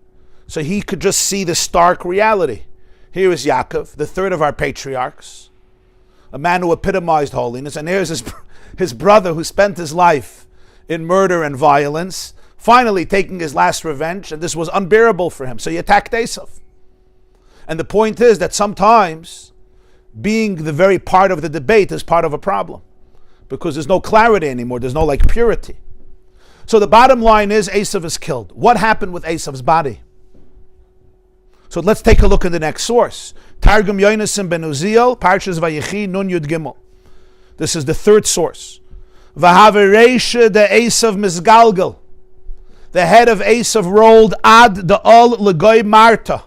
Speaker 1: so he could just see the stark reality. Here is Yaakov, the third of our patriarchs, a man who epitomized holiness, and here's his brother who spent his life in murder and violence, finally taking his last revenge, and this was unbearable for him. So he attacked Esau. And the point is that sometimes being the very part of the debate is part of a problem, because there's no clarity anymore, there's no purity. So the bottom line is Esau is killed. What happened with Esau's body? So let's take a look in the next source. Targum Yonasan ben Uziel, Parshas Vayechi, Nun Yud Gimel. This is the third source. Vahaveresha de Esau Misgalgal. The head of Esau rolled ad the ol legoy Marta,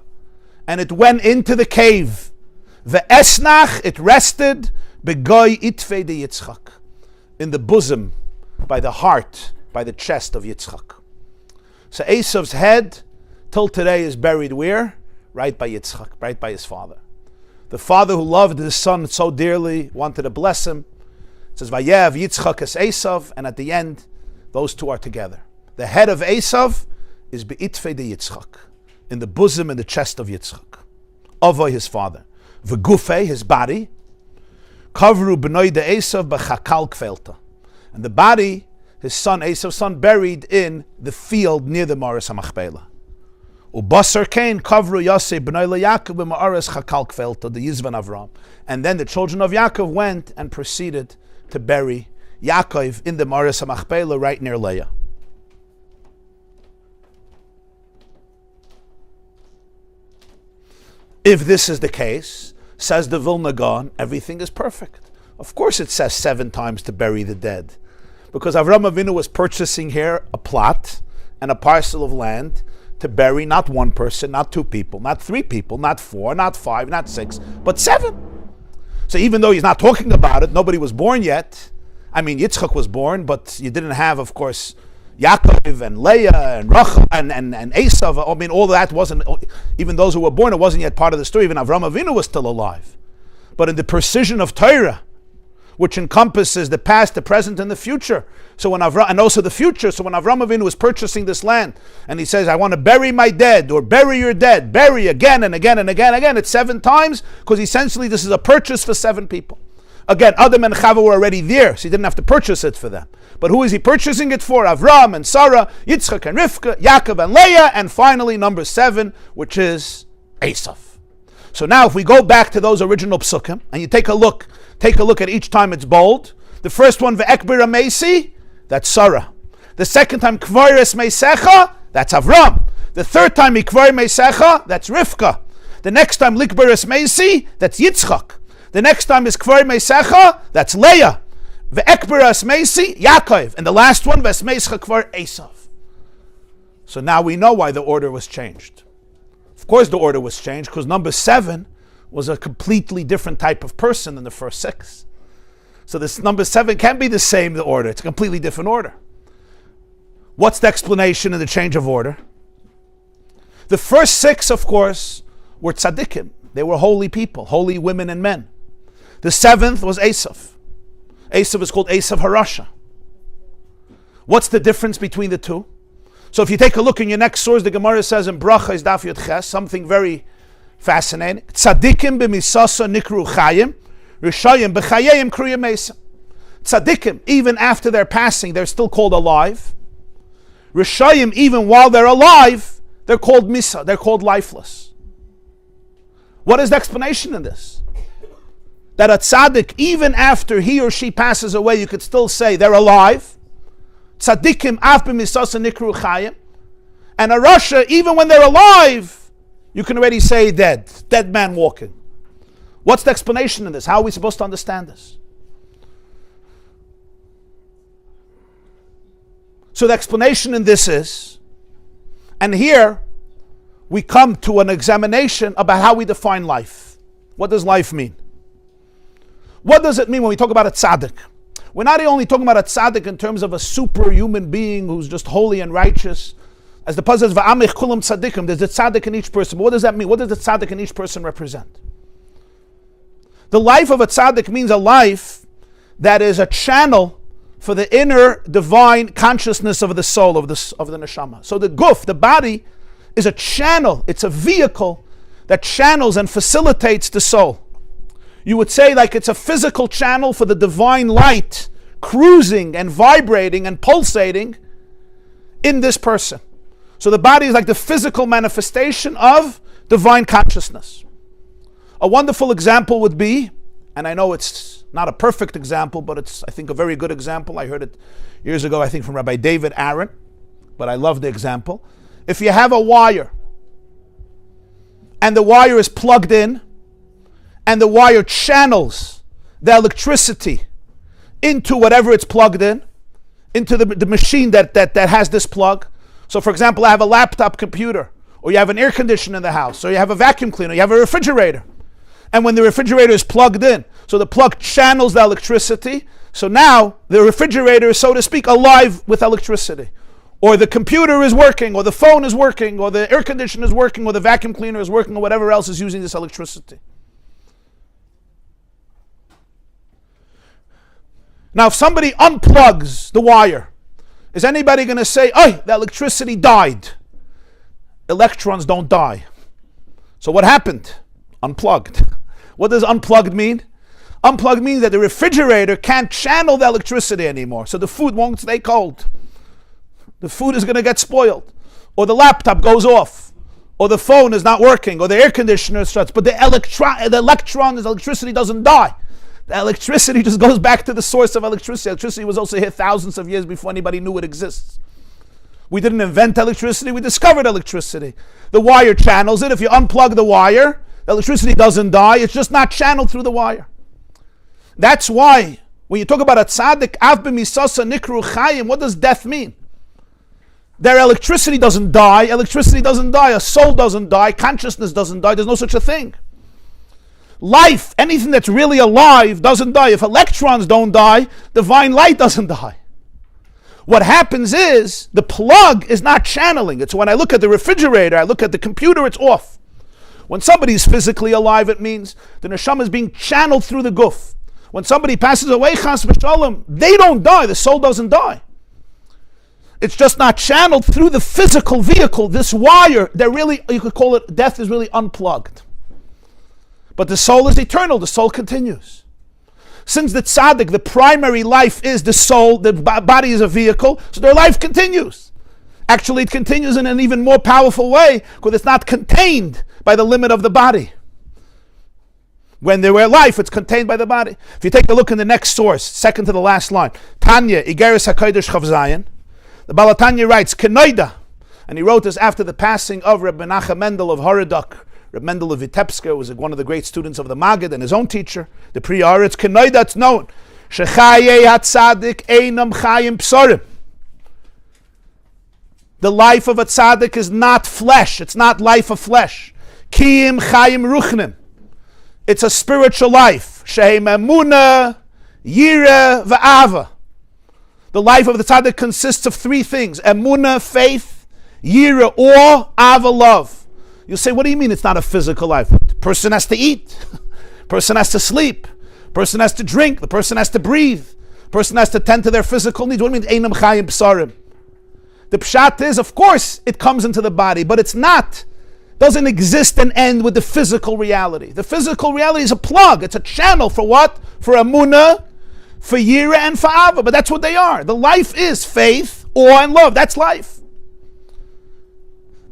Speaker 1: and it went into the cave. Ve'esnach, it rested, begoy itfe de Yitzchak, in the bosom, by the heart, by the chest of Yitzchak. So Esau's head, till today, is buried where? Right by Yitzchak, right by his father. The father who loved his son so dearly, wanted to bless him. It says, Vayev Yitzchak es Esau, and at the end, those two are together. The head of Esau is be'itfe de Yitzchak, in the bosom and the chest of Yitzchak. Avoy, his father. V'gufei, his body. Kavru b'noi de Esau b'chakal kvelta. And the body, his son, Esau's son, buried in the field near the Moras HaMachpelah. Ubasar kain kavru Yosef b'noi leYaakov b'ma'aras chakal kvelta, the Yizvan Avram. And then the children of Yaakov went and proceeded to bury Yaakov in the Moras HaMachpelah right near Leah. If this is the case, says the Vilna Gaon, everything is perfect. Of course it says 7 times to bury the dead, because Avram Avinu was purchasing here a plot and a parcel of land to bury not one person, not 2 people, not 3 people, not 4, not 5, not 6, but 7. So even though he's not talking about it, nobody was born yet. I mean, Yitzchak was born, but you didn't have, of course, Yaakov and Leah and Rachel and Esau. I mean, all that wasn't, even those who were born, it wasn't yet part of the story. Even Avram Avinu was still alive. But in the precision of Torah, which encompasses the past, the present, and the future, so when and also the future, so when Avram Avinu was purchasing this land, and he says, I want to bury my dead, or bury your dead, bury again and again and again and again, it's 7 times, because essentially this is a purchase for 7 people. Again, Adam and Chava were already there, so he didn't have to purchase it for them. But who is he purchasing it for? Avram and Sara, Yitzchak and Rivka, Yaakov and Leah, and finally number 7, which is Esau. So now if we go back to those original psukim, and you take a look at each time it's bold. The first one, Ve'ekbira Meisi, that's Sara. The second time, Kvaris Meisecha, that's Avram. The third time, Ikvar Meisecha, that's Rivka. The next time, Likbaris Meisi, that's Yitzchak. The next time is Kvar Meisecha, that's Leah. Ve'ekbaras Meisi, Yaakov. And the last one, Vesmeisecha Kvar Esau. So now we know why the order was changed. Of course the order was changed, because number 7 was a completely different type of person than the first 6. So this number 7 can't be the same, the order. It's a completely different order. What's the explanation in the change of order? The first 6, of course, were tzaddikim. They were holy people, holy women and men. The 7th was Esau. Esau is called Esau Harasha. What's the difference between the two? So if you take a look in your next source, the Gemara says in Bracha is Daf Yud Ches, something very fascinating. Tzaddikim b'misasa nikru Chaim, Rishayim b'chayim kriyim Mesa. Tzaddikim, even after their passing, they're still called alive. Rishayim, even while they're alive, they're called Misa, they're called lifeless. What is the explanation in this? That a tzaddik, even after he or she passes away, you could still say they're alive. Tzaddikim af b'misasa nikru Chaim. And a Rasha, even when they're alive, you can already say dead man walking. What's the explanation in this? How are we supposed to understand this? So the explanation in this is, and here we come to an examination about how we define life. What does life mean? What does it mean when we talk about a tzaddik? We're not only talking about a tzaddik in terms of a superhuman being who's just holy and righteous. As the Pasuk says, "Va'amich kulam tzaddikim," there's a tzaddik in each person. But what does that mean? What does the tzaddik in each person represent? The life of a tzaddik means a life that is a channel for the inner divine consciousness of the soul, of the neshama. So the guf, the body, is a channel. It's a vehicle that channels and facilitates the soul. You would say like it's a physical channel for the divine light cruising and vibrating and pulsating in this person. So the body is like the physical manifestation of divine consciousness. A wonderful example would be, and I know it's not a perfect example, but it's, I think, a very good example. I heard it years ago, I think, from Rabbi David Aaron, but I love the example. If you have a wire, and the wire is plugged in, and the wire channels the electricity into whatever it's plugged in, into the machine that has this plug. So for example, I have a laptop computer, or you have an air conditioner in the house, or you have a vacuum cleaner, you have a refrigerator. And when the refrigerator is plugged in, so the plug channels the electricity, so now the refrigerator is, so to speak, alive with electricity. Or the computer is working, or the phone is working, or the air conditioner is working, or the vacuum cleaner is working, or whatever else is using this electricity. Now, if somebody unplugs the wire, is anybody going to say, "Oh, the electricity died"? Electrons don't die. So what happened? Unplugged. What does unplugged mean? Unplugged means that the refrigerator can't channel the electricity anymore, so the food won't stay cold. The food is going to get spoiled. Or the laptop goes off. Or the phone is not working. Or the air conditioner starts. But the electricity doesn't die. The electricity just goes back to the source of electricity. Electricity was also here thousands of years before anybody knew it exists. We didn't invent electricity, we discovered electricity. The wire channels it. If you unplug the wire, the electricity doesn't die, it's just not channeled through the wire. That's why, when you talk about a tzaddik, av b'misasa nikru Chaim, what does death mean? Their electricity doesn't die, a soul doesn't die, consciousness doesn't die, there's no such a thing. Life, anything that's really alive doesn't die. If electrons don't die, divine light doesn't die. What happens is, the plug is not channeling it. So when I look at the refrigerator, I look at the computer, it's off. When somebody's physically alive, it means the neshama is being channeled through the guf. When somebody passes away, chas v'shalom, they don't die, the soul doesn't die. It's just not channeled through the physical vehicle, this wire. They're really, you could call it, death is really unplugged. But the soul is eternal, the soul continues. Since the tzaddik, the primary life is the soul, the body is a vehicle, so their life continues. Actually, it continues in an even more powerful way, because it's not contained by the limit of the body. When they were life, it's contained by the body. If you take a look in the next source, second to the last line, Tanya, Igeres HaKodesh Chav Zayin, the Baal Tanya writes, Kenoida, and he wrote this after the passing of Reb Menachem Mendel of Horodok. Reb Mendel of Vitebsk was one of the great students of the Maggid and his own teacher, the Pri Aretz. Kenoida, it's known, Chayei HaTzadik Einam Chayim Psorim. The life of a tzaddik is not flesh, it's not life of flesh. Kiyim Chayim Ruchnim. It's a spiritual life. Shehem emuna, yira, va'ava. The life of the tzaddik consists of three things: emuna, faith; yira, awe; ava, love. You say, what do you mean it's not a physical life? The person has to eat. The person has to sleep. The person has to drink. The person has to breathe. The person has to tend to their physical needs. What do you mean, einam chayim b'sarim? The pshat is, of course, it comes into the body, but it's not. Doesn't exist and end with the physical reality. The physical reality is a plug. It's a channel for what? For emunah, for yira, and for ava. But that's what they are. The life is faith, awe, and love. That's life.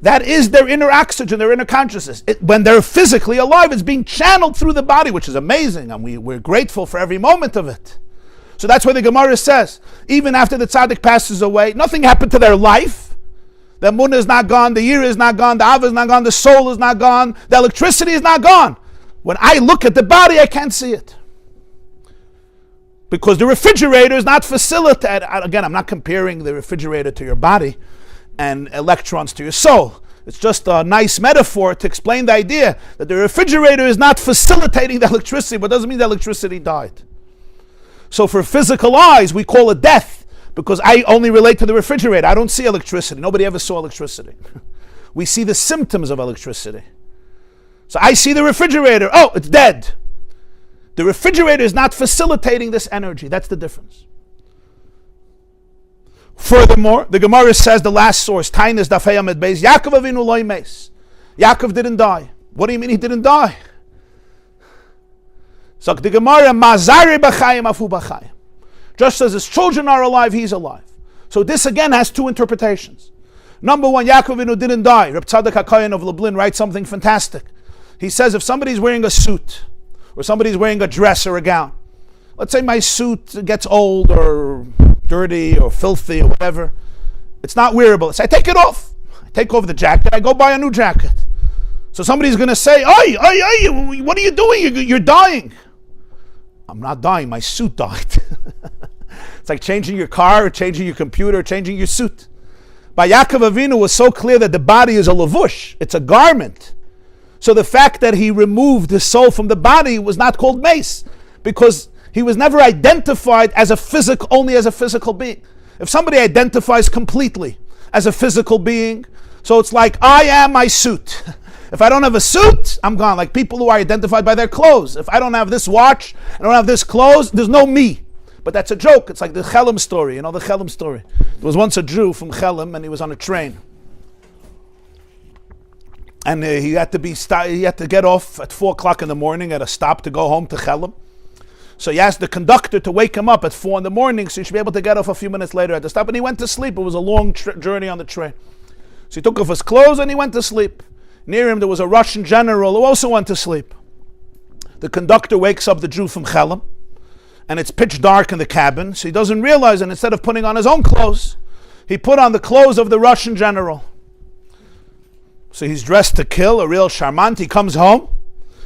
Speaker 1: That is their inner oxygen, their inner consciousness. When they're physically alive, it's being channeled through the body, which is amazing, and we're grateful for every moment of it. So that's why the Gemara says, even after the tzaddik passes away, nothing happened to their life. The emunah is not gone, the yira is not gone, the ava is not gone, the soul is not gone, the electricity is not gone. When I look at the body, I can't see it. Because the refrigerator is not facilitated. Again, I'm not comparing the refrigerator to your body and electrons to your soul. It's just a nice metaphor to explain the idea that the refrigerator is not facilitating the electricity, but doesn't mean the electricity died. So for physical eyes, we call it death, because I only relate to the refrigerator. I don't see electricity. Nobody ever saw electricity. We see the symptoms of electricity. So I see the refrigerator. Oh, it's dead. The refrigerator is not facilitating this energy. That's the difference. Furthermore, the Gemara says, the last source, Tainis Dafei Amid Bais, Yaakov Avinu lo yimes. Yaakov didn't die. What do you mean he didn't die? So the Gemara, Mazari b'chayim afu b'chayim. Just as his children are alive, he's alive. So this again has two interpretations. Number one, Yaakov Avinu didn't die. Reb Tzadok HaKohen of Lublin writes something fantastic. He says, if somebody's wearing a suit, or somebody's wearing a dress or a gown, let's say my suit gets old or dirty or filthy or whatever, it's not wearable. So I take it off. I take off the jacket, I go buy a new jacket. So somebody's going to say, oi, what are you doing? You're dying. I'm not dying, my suit died. It's like changing your car, or changing your computer, or changing your suit. By Yaakov Avinu was so clear that the body is a lavush, it's a garment. So the fact that he removed his soul from the body was not called mace, because he was never identified as only as a physical being. If somebody identifies completely as a physical being, so it's like, I am my suit. If I don't have a suit, I'm gone. Like people who are identified by their clothes. If I don't have this watch, I don't have this clothes, there's no me. But that's a joke. It's like the Chelim story. You know the Chelim story? There was once a Jew from Chelim, and he was on a train. And he had to get off at 4 o'clock in the morning at a stop to go home to Chelim. So he asked the conductor to wake him up at 4 in the morning, so he should be able to get off a few minutes later at the stop. And he went to sleep. It was a long journey on the train. So he took off his clothes and he went to sleep. Near him there was a Russian general who also went to sleep. The conductor wakes up the Jew from Chelim, and it's pitch dark in the cabin, so he doesn't realize, and instead of putting on his own clothes, he put on the clothes of the Russian general. So he's dressed to kill, a real charmant. He comes home.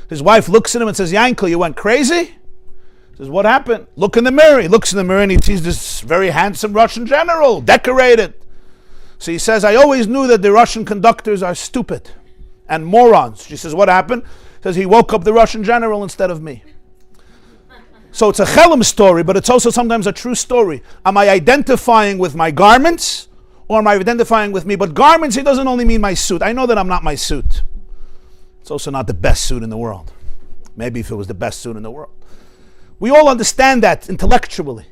Speaker 1: His wife looks at him and says, Yankel, you went crazy? He says, what happened? Look in the mirror. He looks in the mirror and he sees this very handsome Russian general, decorated. So he says, I always knew that the Russian conductors are stupid and morons. She says, what happened? He says, he woke up the Russian general instead of me. So it's a Chelim story, but it's also sometimes a true story. Am I identifying with my garments, or am I identifying with me? But garments, it doesn't only mean my suit. I know that I'm not my suit. It's also not the best suit in the world. Maybe if it was the best suit in the world. We all understand that intellectually.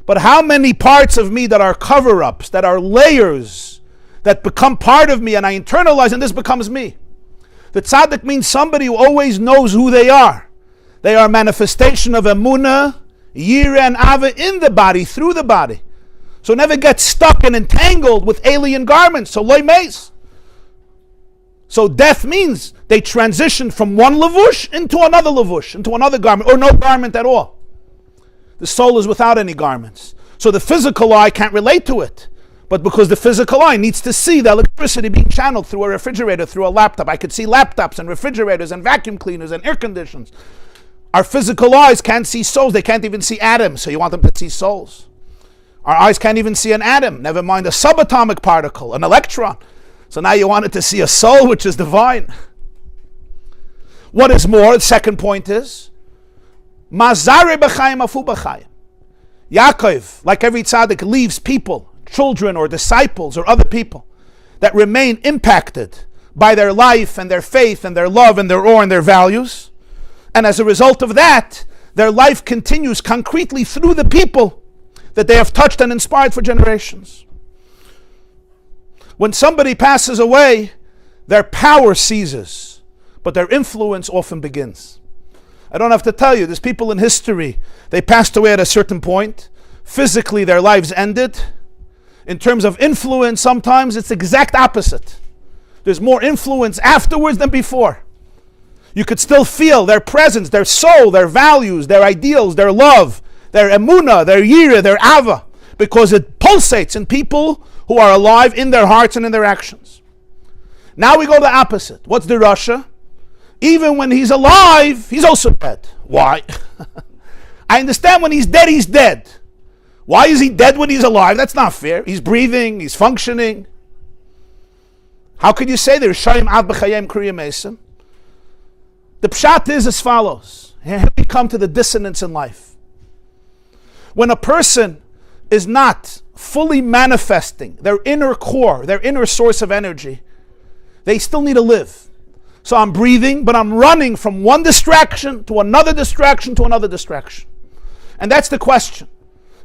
Speaker 1: But how many parts of me that are cover-ups, that are layers, that become part of me, and I internalize, and this becomes me? The tzaddik means somebody who always knows who they are. They are a manifestation of emunah, yira, and ava in the body, through the body. So never get stuck and entangled with alien garments. So loy meis. So death means they transition from one lavush into another lavush, into another garment, or no garment at all. The soul is without any garments. So the physical eye can't relate to it. But because the physical eye needs to see the electricity being channeled through a refrigerator, through a laptop. I could see laptops and refrigerators and vacuum cleaners and air conditioners. Our physical eyes can't see souls. They can't even see atoms. So you want them to see souls. Our eyes can't even see an atom. Never mind a subatomic particle, an electron. So now you wanted to see a soul which is divine. What is more, the second point is, Mazare b'chayim afu b'chayim. Yaakov, like every tzaddik, leaves people, children or disciples or other people that remain impacted by their life and their faith and their love and their awe and their values. And as a result of that, their life continues concretely through the people that they have touched and inspired for generations. When somebody passes away, their power ceases, but their influence often begins. I don't have to tell you, there's people in history, they passed away at a certain point. Physically, their lives ended. In terms of influence, sometimes it's the exact opposite. There's more influence afterwards than before. You could still feel their presence, their soul, their values, their ideals, their love, their emunah, their yirah, their ava, because it pulsates in people who are alive in their hearts and in their actions. Now we go to the opposite. What's the Russia? Even when he's alive, he's also dead. Why? I understand when he's dead, he's dead. Why is he dead when he's alive? That's not fair. He's breathing, he's functioning. How could you say there's Chaim ad b'chayim kriyam esim? The pshat is as follows. Here we come to the dissonance in life. When a person is not fully manifesting their inner core, their inner source of energy, they still need to live. So I'm breathing, but I'm running from one distraction to another distraction to another distraction. And that's the question.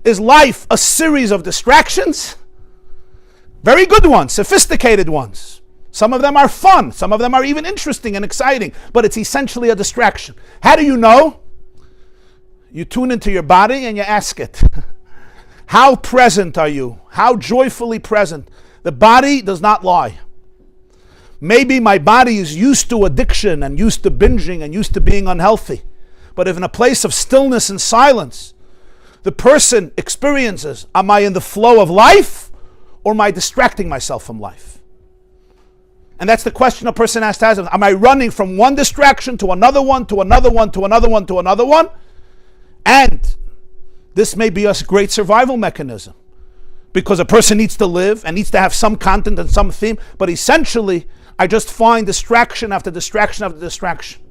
Speaker 1: Is life a series of distractions? Very good ones, sophisticated ones. Some of them are fun. Some of them are even interesting and exciting. But it's essentially a distraction. How do you know? You tune into your body and you ask it. How present are you? How joyfully present? The body does not lie. Maybe my body is used to addiction and used to binging and used to being unhealthy. But if in a place of stillness and silence, the person experiences, am I in the flow of life or am I distracting myself from life? And that's the question a person has to ask. Am I running from one distraction to another one, to another one, to another one, to another one? And this may be a great survival mechanism because a person needs to live and needs to have some content and some theme. But essentially, I just find distraction after distraction after distraction.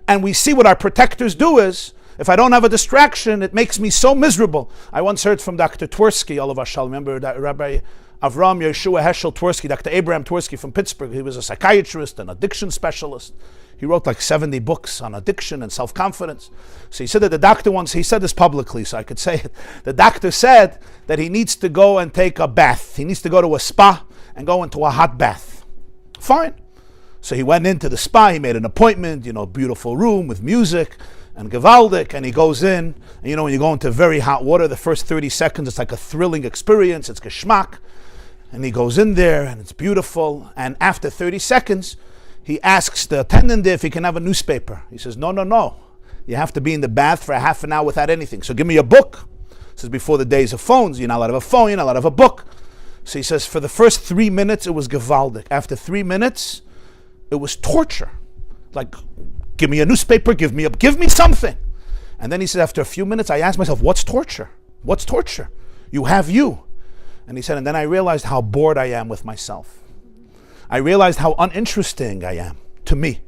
Speaker 1: And we see what our protectors do is, if I don't have a distraction, it makes me so miserable. I once heard from Dr. Twersky, all of us shall remember that Rabbi Avram Yeshua Heschel Twersky, Dr. Abraham Twersky from Pittsburgh. He was a psychiatrist, an addiction specialist. He wrote like 70 books on addiction and self-confidence. So he said that the doctor once, he said this publicly, so I could say it. The doctor said that he needs to go and take a bath. He needs to go to a spa and go into a hot bath. Fine. So he went into the spa, he made an appointment, beautiful room with music and gewaldic, and he goes in, and when you go into very hot water, the first 30 seconds, it's like a thrilling experience, it's geschmack. And he goes in there, and it's beautiful, and after 30 seconds, he asks the attendant if he can have a newspaper. He says, no. You have to be in the bath for a half an hour without anything. So give me a book. He says, before the days of phones, you're not allowed to have a phone, you're not allowed to have a book. So he says, for the first 3 minutes, it was gewaldic. After 3 minutes, it was torture. Like, give me a newspaper, give me something. And then he said, after a few minutes, I asked myself, what's torture? What's torture? You have you. And he said, and then I realized how bored I am with myself. I realized how uninteresting I am to me.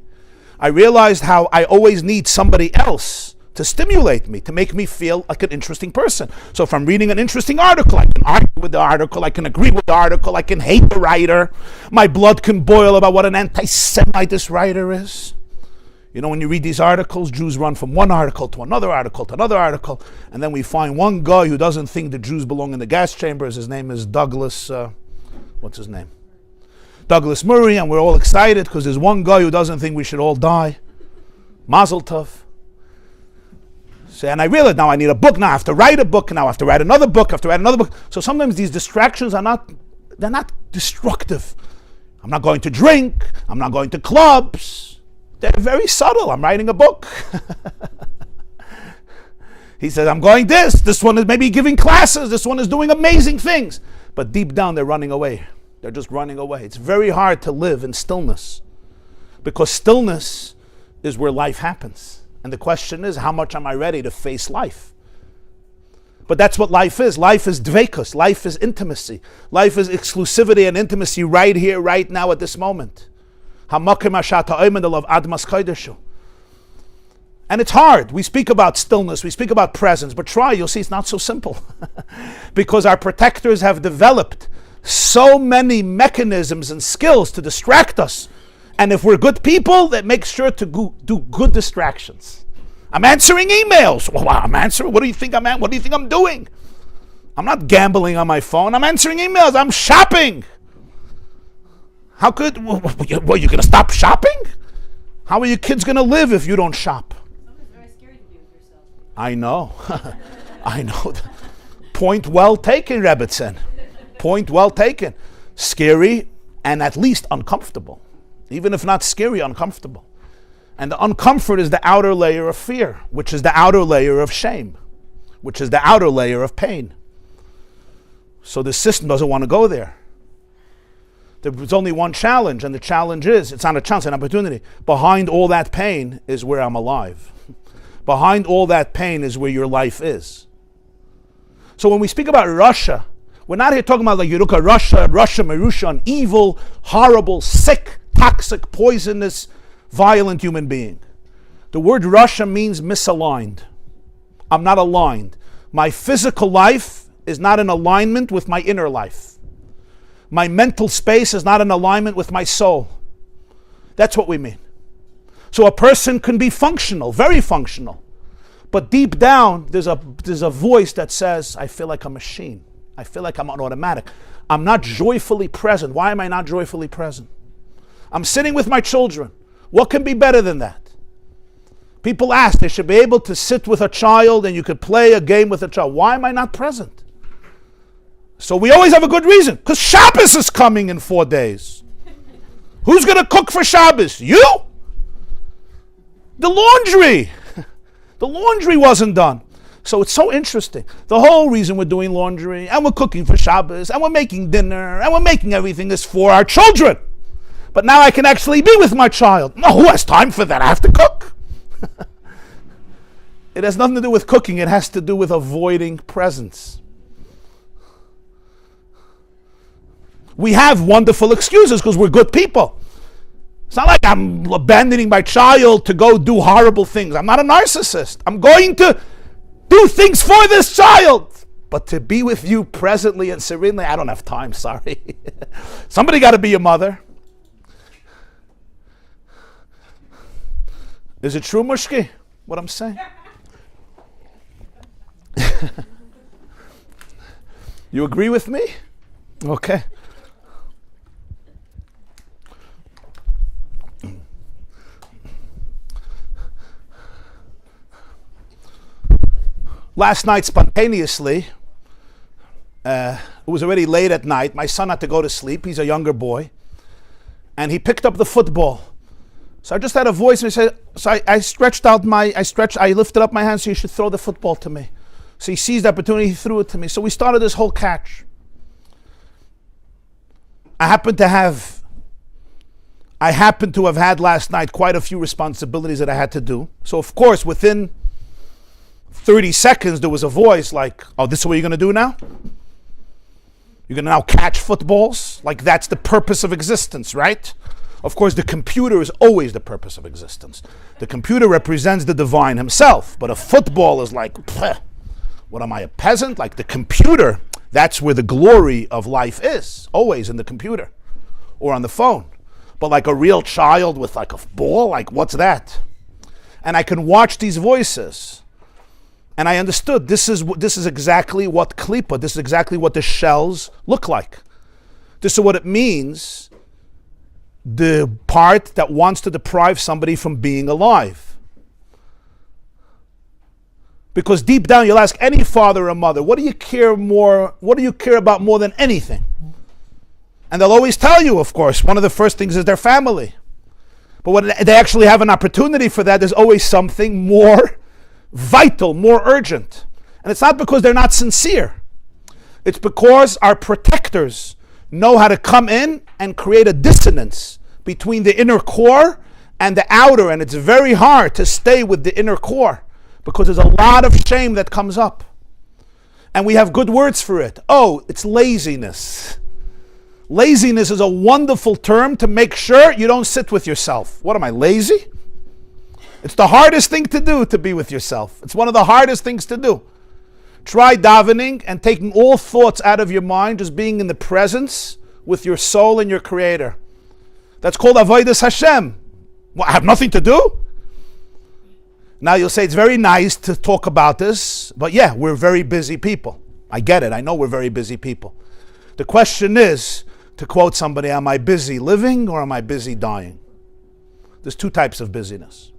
Speaker 1: I realized how I always need somebody else to stimulate me, to make me feel like an interesting person. So if I'm reading an interesting article, I can argue with the article, I can agree with the article, I can hate the writer. My blood can boil about what an anti-Semite this writer is. When you read these articles, Jews run from one article to another article to another article, and then we find one guy who doesn't think the Jews belong in the gas chambers. His name is Douglas, what's his name? Douglas Murray, and we're all excited because there's one guy who doesn't think we should all die. Mazel tov. So, and I realize now I need a book, now I have to write a book, now I have to write another book, I have to write another book. So sometimes these distractions are not destructive. I'm not going to drink, I'm not going to clubs. They're very subtle. I'm writing a book. He says, I'm going this one is maybe giving classes, this one is doing amazing things. But deep down, they're running away. They're just running away. It's very hard to live in stillness because stillness is where life happens. And the question is, how much am I ready to face life? But that's what life is. Life is dveikus. Life is intimacy. Life is exclusivity and intimacy right here, right now, at this moment. And it's hard. We speak about stillness, we speak about presence, but try, you'll see it's not so simple. Because our protectors have developed so many mechanisms and skills to distract us. And if we're good people, that make sure to do good distractions. I'm answering emails. Well, I'm answering. What do you think I'm doing? I'm not gambling on my phone. I'm answering emails. I'm shopping. How could, you're going to stop shopping? How are your kids going to live if you don't shop?
Speaker 2: It's very scary to be with yourself.
Speaker 1: I know. I know. Point well taken, Jacobson. Point well taken. Scary and at least uncomfortable. Even if not scary, uncomfortable. And the uncomfort is the outer layer of fear, which is the outer layer of shame, which is the outer layer of pain. So the system doesn't want to go there. There's only one challenge, and the challenge is, it's not a challenge, it's an opportunity. Behind all that pain is where I'm alive. Behind all that pain is where your life is. So when we speak about Russia, we're not here talking about like you look at Russia, Marusha, an evil, horrible, sick, toxic, poisonous, violent human being. The word Russia means misaligned. I'm not aligned. My physical life is not in alignment with my inner life. My mental space is not in alignment with my soul. That's what we mean. So a person can be functional, very functional. But deep down, there's a voice that says, I feel like a machine. I feel like I'm on automatic. I'm not joyfully present. Why am I not joyfully present? I'm sitting with my children. What can be better than that? People ask, they should be able to sit with a child and you could play a game with a child. Why am I not present? So we always have a good reason. Because Shabbos is coming in 4 days. Who's going to cook for Shabbos? You? The laundry. The laundry wasn't done. So it's so interesting. The whole reason we're doing laundry and we're cooking for Shabbos and we're making dinner and we're making everything is for our children. But now I can actually be with my child. No, who has time for that? I have to cook. It has nothing to do with cooking. It has to do with avoiding presence. We have wonderful excuses because we're good people. It's not like I'm abandoning my child to go do horrible things. I'm not a narcissist. I'm going to do things for this child. But to be with you presently and serenely, I don't have time, sorry. Somebody got to be your mother. Is it true, Mushki, what I'm saying? You agree with me? Okay. Last night, spontaneously, it was already late at night. My son had to go to sleep. He's a younger boy. And he picked up the football. So I just had a voice and he said, so I lifted up my hand, so you should throw the football to me. So he seized the opportunity, he threw it to me. So we started this whole catch. I happened to have had last night quite a few responsibilities that I had to do. So of course, within 30 seconds, there was a voice like, oh, this is what you're going to do now? You're going to now catch footballs? Like that's the purpose of existence, right? Of course, the computer is always the purpose of existence. The computer represents the divine himself, but a football is like, what am I, a peasant? Like the computer, that's where the glory of life is, always in the computer or on the phone. But like a real child with like a ball, like what's that? And I can watch these voices. And I understood this is exactly what klipa, this is exactly what the shells look like. This is what it means, the part that wants to deprive somebody from being alive. Because deep down you'll ask any father or mother, what do you care about more than anything? And they'll always tell you, of course, one of the first things is their family. But when they actually have an opportunity for that, there's always something more vital, more urgent. And it's not because they're not sincere. It's because our protectors know how to come in and create a dissonance between the inner core and the outer, and it's very hard to stay with the inner core because there's a lot of shame that comes up. And we have good words for it. Oh, it's laziness. Laziness is a wonderful term to make sure you don't sit with yourself. What am I, lazy? It's the hardest thing to do, to be with yourself. It's one of the hardest things to do. Try davening and taking all thoughts out of your mind, just being in the presence with your soul and your Creator. That's called avodas Hashem. Well, I have nothing to do? Now you'll say it's very nice to talk about this, but yeah, we're very busy people. I get it. I know we're very busy people. The question is, to quote somebody, am I busy living or am I busy dying? There's two types of busyness.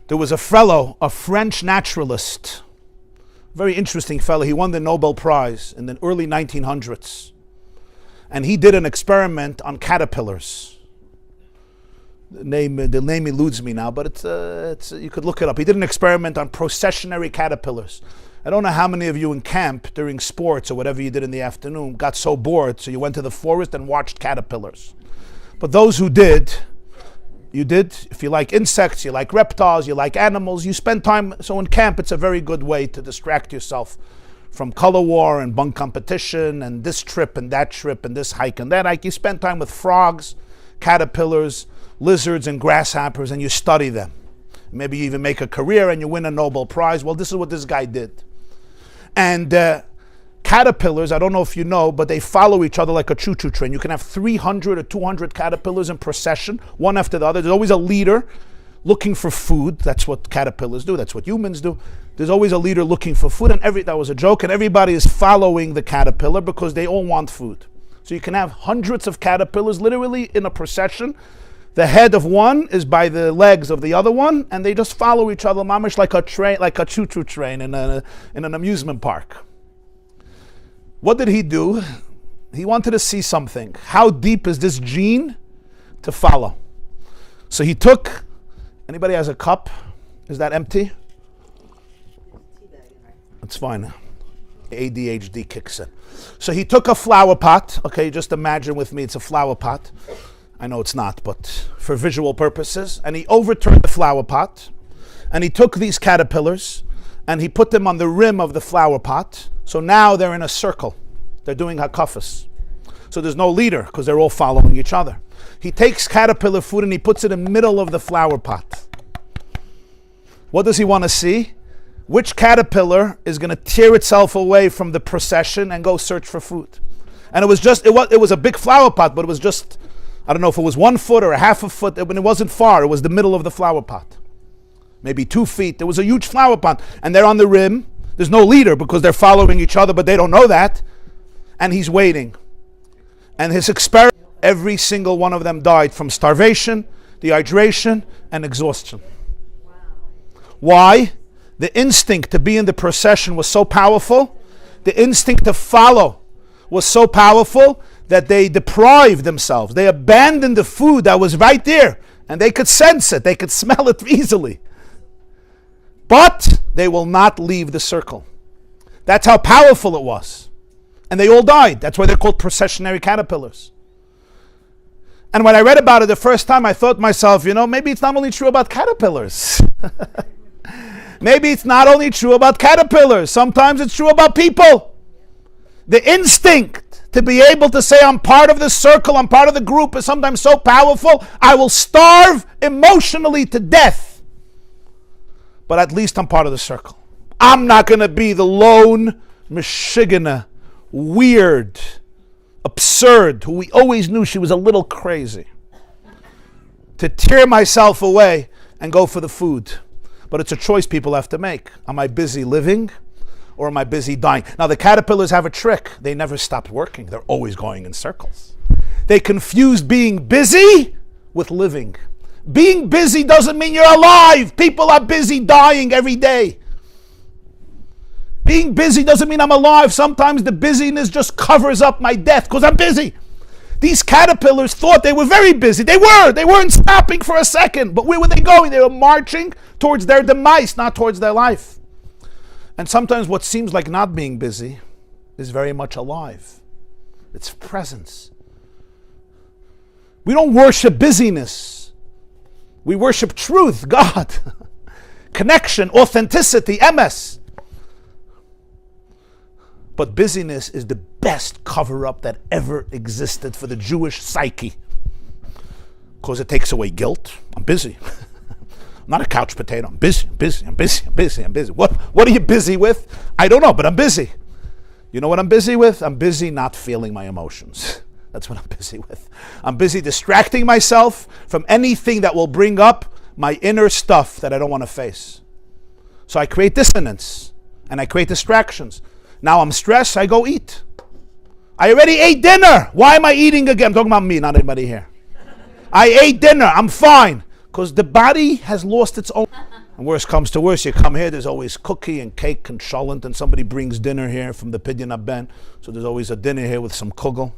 Speaker 1: There was a fellow, a French naturalist, very interesting fellow. He won the Nobel Prize in the early 1900s. And he did an experiment on caterpillars. The name eludes me now, but it's you could look it up. He did an experiment on processionary caterpillars. I don't know how many of you in camp during sports or whatever you did in the afternoon got so bored, so you went to the forest and watched caterpillars. But those who did, you did. If you like insects, you like reptiles, you like animals, you spend time. So in camp, it's a very good way to distract yourself from color war and bunk competition and this trip and that trip and this hike and that hike. You spend time with frogs, caterpillars, lizards and grasshoppers, and you study them. Maybe you even make a career and you win a Nobel Prize. Well, this is what this guy did. And caterpillars, I don't know if you know, but they follow each other like a choo-choo train. You can have 300 or 200 caterpillars in procession, one after the other. There's always a leader looking for food. That's what caterpillars do. That's what humans do. There's always a leader looking for food. And that was a joke. And everybody is following the caterpillar because they all want food. So you can have hundreds of caterpillars literally in a procession. The head of one is by the legs of the other one, and they just follow each other, mamish, like a train, like a choo-choo train in an amusement park. What did he do? He wanted to see something. How deep is this gene to follow? So he took, anybody has a cup? Is that empty? That's fine. ADHD kicks in. So he took a flower pot. Okay, just imagine with me, it's a flower pot. I know it's not, but for visual purposes. And he overturned the flower pot. And he took these caterpillars and he put them on the rim of the flower pot. So now they're in a circle. They're doing hakafas. So there's no leader because they're all following each other. He takes caterpillar food and he puts it in the middle of the flower pot. What does he want to see? Which caterpillar is going to tear itself away from the procession and go search for food? And it was a big flower pot, but it was just, I don't know if it was 1 foot or a half a foot, but it wasn't far. It was the middle of the flower pot. Maybe 2 feet. There was a huge flower pot. And they're on the rim. There's no leader because they're following each other, but they don't know that. And he's waiting. And his experiment, every single one of them died from starvation, dehydration, and exhaustion. Wow. Why? The instinct to be in the procession was so powerful. The instinct to follow was so powerful that they deprived themselves. They abandoned the food that was right there. And they could sense it. They could smell it easily. But they will not leave the circle. That's how powerful it was. And they all died. That's why they're called processionary caterpillars. And when I read about it the first time, I thought to myself, maybe it's not only true about caterpillars. Maybe it's not only true about caterpillars. Sometimes it's true about people. The instinct to be able to say, I'm part of the circle, I'm part of the group, is sometimes so powerful, I will starve emotionally to death. But at least I'm part of the circle. I'm not going to be the lone, Michigana, weird, absurd, who we always knew she was a little crazy. To tear myself away and go for the food. But it's a choice people have to make. Am I busy living or am I busy dying? Now the caterpillars have a trick. They never stopped working. They're always going in circles. They confused being busy with living. Being busy doesn't mean you're alive. People are busy dying every day. Being busy doesn't mean I'm alive. Sometimes the busyness just covers up my death because I'm busy. These caterpillars thought they were very busy. They weren't stopping for a second. But where were they going? They were marching towards their demise, not towards their life. And sometimes what seems like not being busy is very much alive. It's presence. We don't worship busyness. We worship truth, God. Connection, authenticity, MS. But busyness is the best cover-up that ever existed for the Jewish psyche. because it takes away guilt. I'm busy. I'm not a couch potato. I'm busy. What are you busy with? I don't know, but I'm busy. You know what I'm busy with? I'm busy not feeling my emotions. That's what I'm busy with. I'm busy distracting myself from anything that will bring up my inner stuff that I don't want to face. So I create dissonance and I create distractions. Now I'm stressed, I go eat. I already ate dinner. Why am I eating again? I'm talking about me, not anybody here. I ate dinner, I'm fine. Because the body has lost its own. And worse comes to worse, you come here, there's always cookie and cake and cholent, and somebody brings dinner here from the Pidyon Abben. So there's always a dinner here with some kugel.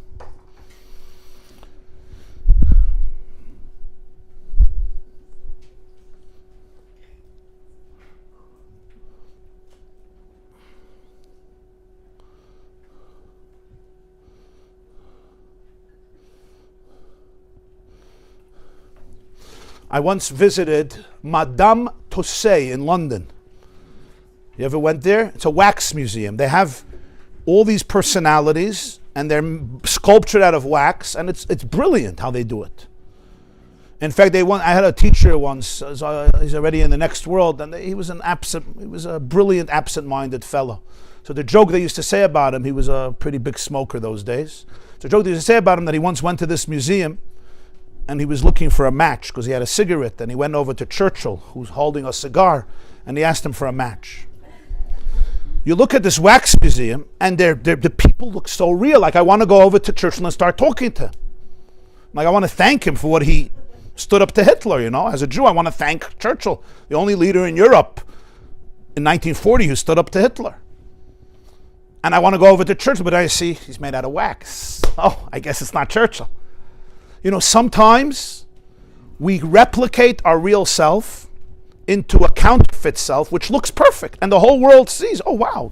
Speaker 1: I once visited Madame Tussauds in London. You ever went there? It's a wax museum. They have all these personalities and they're sculptured out of wax, and it's brilliant how they do it. In fact, I had a teacher once, he's already in the next world, and he was a brilliant absent-minded fellow. So the joke they used to say about him, he was a pretty big smoker those days. So the joke they used to say about him that he once went to this museum and he was looking for a match because he had a cigarette, and he went over to Churchill, who's holding a cigar, and he asked him for a match. You look at this wax museum, and the people look so real. Like, I want to go over to Churchill and start talking to him. Like, I want to thank him for what he stood up to Hitler, As a Jew, I want to thank Churchill, the only leader in Europe in 1940 who stood up to Hitler. And I want to go over to Churchill, but I see he's made out of wax. Oh, I guess it's not Churchill. Sometimes we replicate our real self into a counterfeit self, which looks perfect, and the whole world sees, oh wow.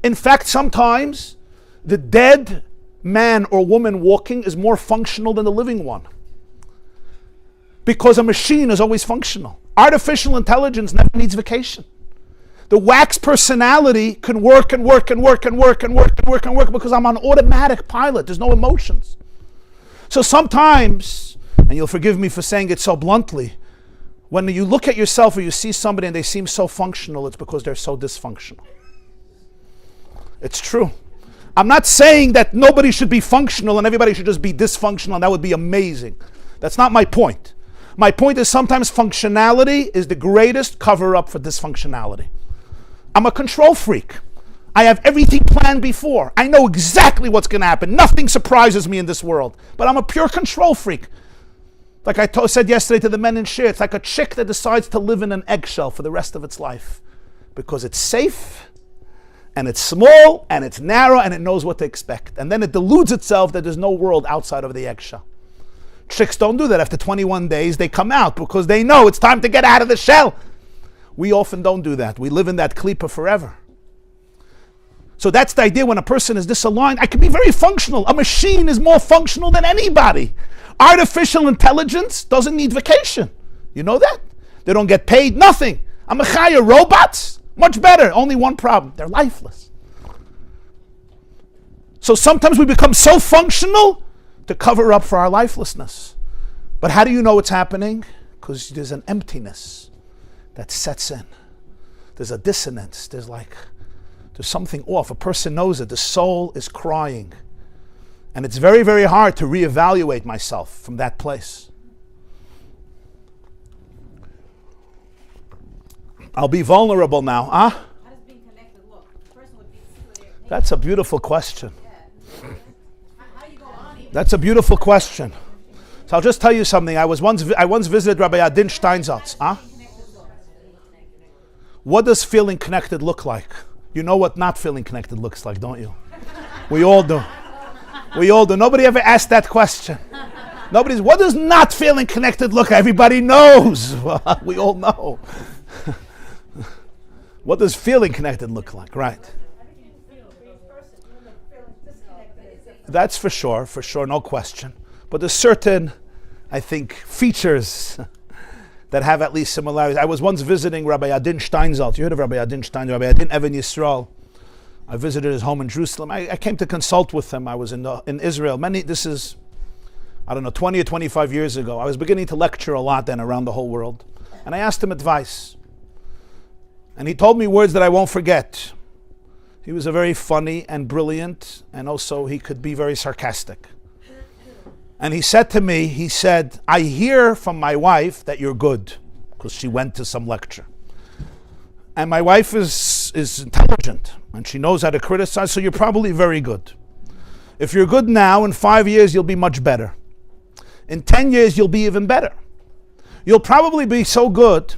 Speaker 1: In fact, sometimes the dead man or woman walking is more functional than the living one. Because a machine is always functional. Artificial intelligence never needs vacation. The wax personality can work because I'm on automatic pilot. There's no emotions. So sometimes, and you'll forgive me for saying it so bluntly, when you look at yourself or you see somebody and they seem so functional, it's because they're so dysfunctional. It's true. I'm not saying that nobody should be functional and everybody should just be dysfunctional, and that would be amazing. That's not my point. My point is sometimes functionality is the greatest cover-up for dysfunctionality. I'm a control freak. I have everything planned before. I know exactly what's going to happen. Nothing surprises me in this world. But I'm a pure control freak. Like I said yesterday to the men in shir, it's like a chick that decides to live in an eggshell for the rest of its life. Because it's safe, and it's small, and it's narrow, and it knows what to expect. And then it deludes itself that there's no world outside of the eggshell. Chicks don't do that. After 21 days, they come out because they know it's time to get out of the shell. We often don't do that. We live in that klipa forever. So that's the idea. When a person is disaligned, I can be very functional. A machine is more functional than anybody. Artificial intelligence doesn't need vacation. You know that? They don't get paid, nothing. I'm a chaya. Robots, much better. Only one problem. They're lifeless. So sometimes we become so functional to cover up for our lifelessness. But how do you know it's happening? Because there's an emptiness that sets in. There's a dissonance. There's something off. A person knows it. The soul is crying. And it's very, very hard to reevaluate myself from that place. I'll be vulnerable now.
Speaker 2: How does being connected look? The person would be clear.
Speaker 1: That's a beautiful question.
Speaker 2: Yeah. How do you go on even?
Speaker 1: That's a beautiful question. So I'll just tell you something. I once visited Rabbi Adin Steinsaltz. What does feeling connected look like? You know what not feeling connected looks like, don't you? We all do. We all do. Nobody ever asked that question. What does not feeling connected look like? Everybody knows. Well, we all know. What does feeling connected look like? Right. That's for sure, no question. But there's certain, I think, features that have at least similarities. I was once visiting Rabbi Adin Steinsaltz. You heard of Rabbi Adin Steinsaltz, Rabbi Adin Even Yisroel. I visited his home in Jerusalem. I came to consult with him. I was in Israel. I don't know, 20 or 25 years ago. I was beginning to lecture a lot then around the whole world. And I asked him advice. And he told me words that I won't forget. He was a very funny and brilliant, and also he could be very sarcastic. And he said to me, he said, I hear from my wife that you're good, because she went to some lecture. And my wife is intelligent, and she knows how to criticize, so you're probably very good. If you're good now, in 5 years you'll be much better. In 10 years you'll be even better. You'll probably be so good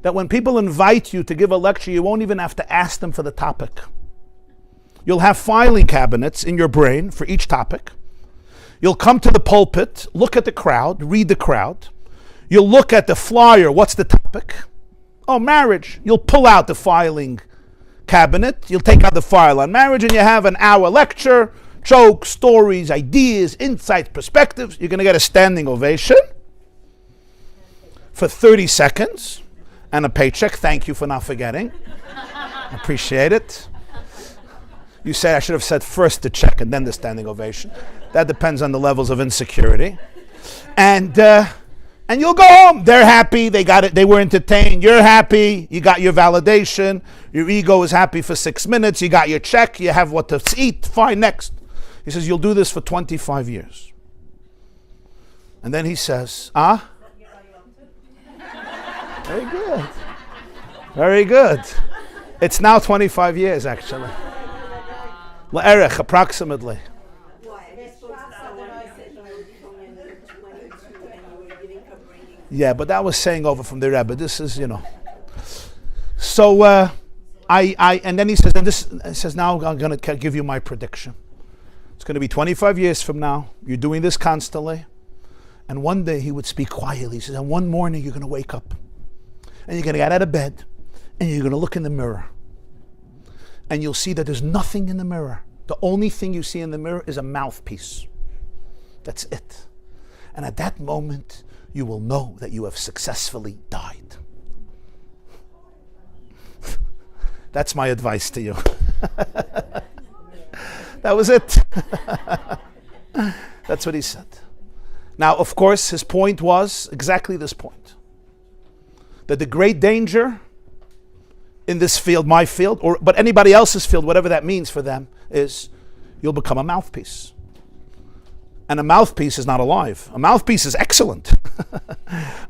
Speaker 1: that when people invite you to give a lecture, you won't even have to ask them for the topic. You'll have filing cabinets in your brain for each topic. You'll come to the pulpit, look at the crowd, read the crowd. You'll look at the flyer, what's the topic? Oh, marriage. You'll pull out the filing cabinet, you'll take out the file on marriage, and you have an hour lecture, jokes, stories, ideas, insights, perspectives. You're going to get a standing ovation for 30 seconds and a paycheck. Thank you for not forgetting. Appreciate it. You said I should have said first the check and then the standing ovation. That depends on the levels of insecurity. And you'll go home. They're happy. They got it. They were entertained. You're happy. You got your validation. Your ego is happy for 6 minutes. You got your check. You have what to eat. Fine, next. He says, you'll do this for 25 years. And then he says, Very good. Very good. It's now 25 years, actually. La'erech, approximately. Yeah, but that was saying over from the Rebbe. This is, So, and then he says, now I'm going to give you my prediction. It's going to be 25 years from now. You're doing this constantly. And one day he would speak quietly. He says, and one morning you're going to wake up. And you're going to get out of bed. And you're going to look in the mirror. And you'll see that there's nothing in the mirror. The only thing you see in the mirror is a mouthpiece. That's it. And at that moment, you will know that you have successfully died. That's my advice to you. That was it. That's what he said. Now, of course, his point was exactly this point. That the great danger in this field, my field, but anybody else's field, whatever that means for them, is you'll become a mouthpiece. And a mouthpiece is not alive. A mouthpiece is excellent.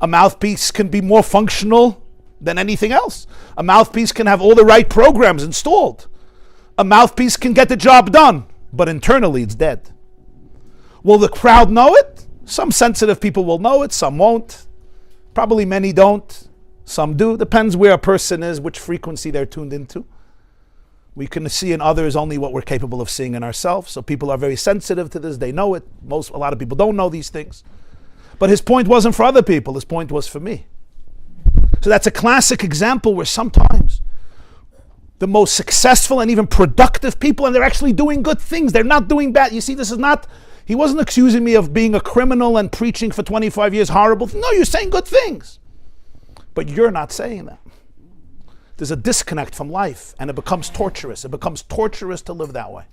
Speaker 1: A mouthpiece can be more functional than anything else. A mouthpiece can have all the right programs installed. A mouthpiece can get the job done, but internally it's dead. Will the crowd know it? Some sensitive people will know it, some won't. Probably many don't. Some do. Depends where a person is, which frequency they're tuned into. We can see in others only what we're capable of seeing in ourselves. So people are very sensitive to this. They know it. A lot of people don't know these things. But his point wasn't for other people. His point was for me. So that's a classic example where sometimes the most successful and even productive people, and they're actually doing good things. They're not doing bad. You see, this is not, he wasn't accusing me of being a criminal and preaching for 25 years horrible. No, you're saying good things. But you're not saying that. There's a disconnect from life, and it becomes torturous. It becomes torturous to live that way.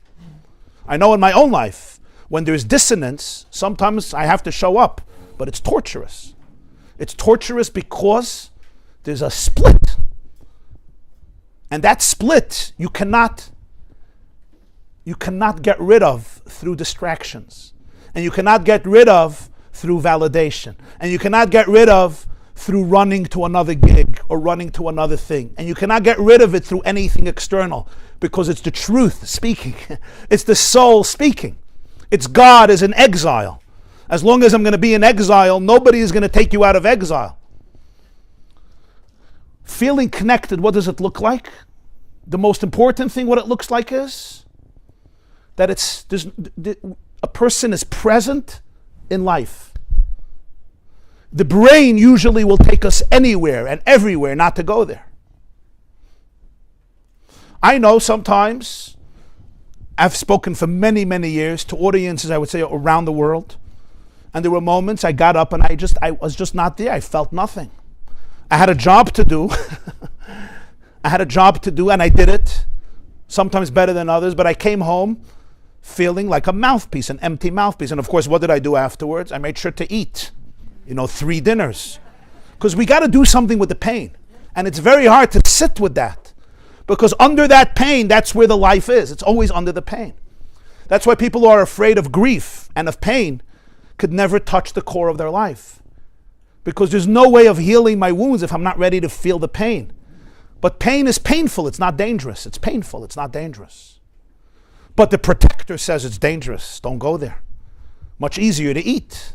Speaker 1: I know in my own life, when there's dissonance, sometimes I have to show up, but it's torturous. It's torturous because there's a split. And that split, you cannot get rid of through distractions. And you cannot get rid of through validation. And you cannot get rid of through running to another gig or running to another thing. And you cannot get rid of it through anything external, because it's the truth speaking. It's the soul speaking. It's God as in exile. As long as I'm going to be in exile, nobody is going to take you out of exile. Feeling connected, what does it look like? The most important thing, what it looks like is that a person is present in life. The brain usually will take us anywhere and everywhere not to go there. I know sometimes, I've spoken for many, many years to audiences, I would say, around the world. And there were moments I got up and I was just not there. I felt nothing. I had a job to do. I had a job to do and I did it. Sometimes better than others, but I came home feeling like a mouthpiece, an empty mouthpiece. And of course, what did I do afterwards? I made sure to eat, 3 dinners. Because we got to do something with the pain. And it's very hard to sit with that. Because under that pain, that's where the life is. It's always under the pain. That's why people who are afraid of grief and of pain could never touch the core of their life. Because there's no way of healing my wounds if I'm not ready to feel the pain. But pain is painful, it's not dangerous. It's painful, it's not dangerous. But the protector says it's dangerous. Don't go there. Much easier to eat.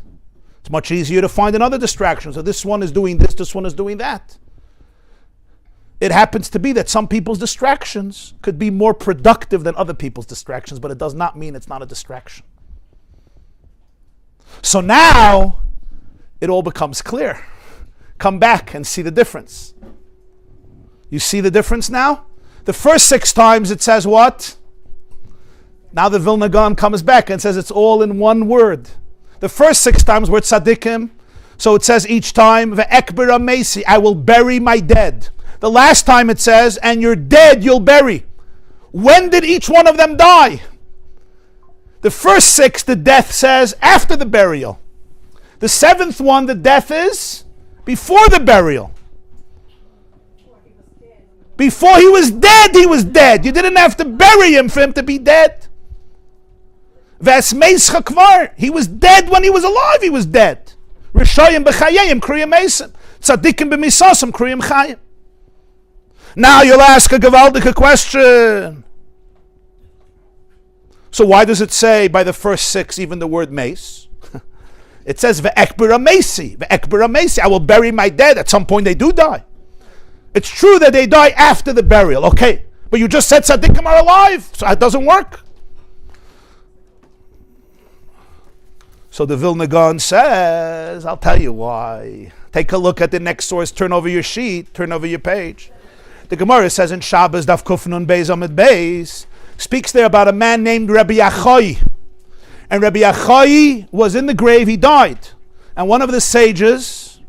Speaker 1: It's much easier to find another distraction. So this one is doing this one is doing that. It happens to be that some people's distractions could be more productive than other people's distractions, but it does not mean it's not a distraction. So now, it all becomes clear. Come back and see the difference. You see the difference now? The first 6 times it says what? Now the Vilna Gaon comes back and says it's all in one word. The first 6 times were tzaddikim, so it says each time, Ve'ekber amesi, I will bury my dead. The last time it says, and your dead you'll bury. When did each one of them die? The first 6, the death says after the burial. The 7th one, the death is before the burial. Before he was dead, he was dead. You didn't have to bury him for him to be dead. He was dead when he was alive, he was dead. Rishayim b'chayim kriyim esim. Tzadikim b'misasam kriyim chayim. Now you'll ask a gewaldige question. So why does it say by the first 6 even the word mace? It says ve'ekber amesi, ve'ekber amesi. I will bury my dead. At some point they do die. It's true that they die after the burial, okay. But you just said tzaddikim are alive, so it doesn't work. So the Vilna Gaon says, I'll tell you why. Take a look at the next source, turn over your sheet, turn over your page. The Gemara says in Shabbos, Daf Kuf Nun Beis Amid Beis, speaks there about a man named Rabbi Chayei. And Rabbi Chayei was in the grave, he died. And one of the sages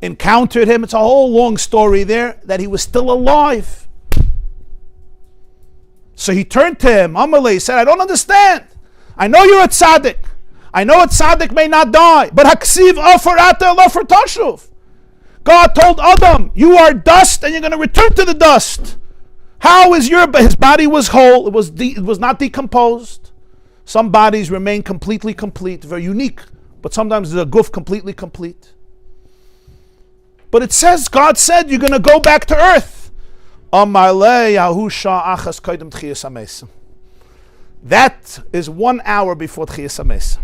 Speaker 1: encountered him. It's a whole long story there, that he was still alive. So he turned to him, Amalei, said, I don't understand. I know you're a tzaddik. I know a tzaddik may not die, but haksiv afer ata lofer tashuv. God told Adam, you are dust and you're going to return to the dust. How is his body was whole, it was not decomposed. Some bodies remain completely complete, very unique, but sometimes the guf completely complete. But it says, God said, you're going to go back to earth. That is 1 hour before Tchiyas HaMesa.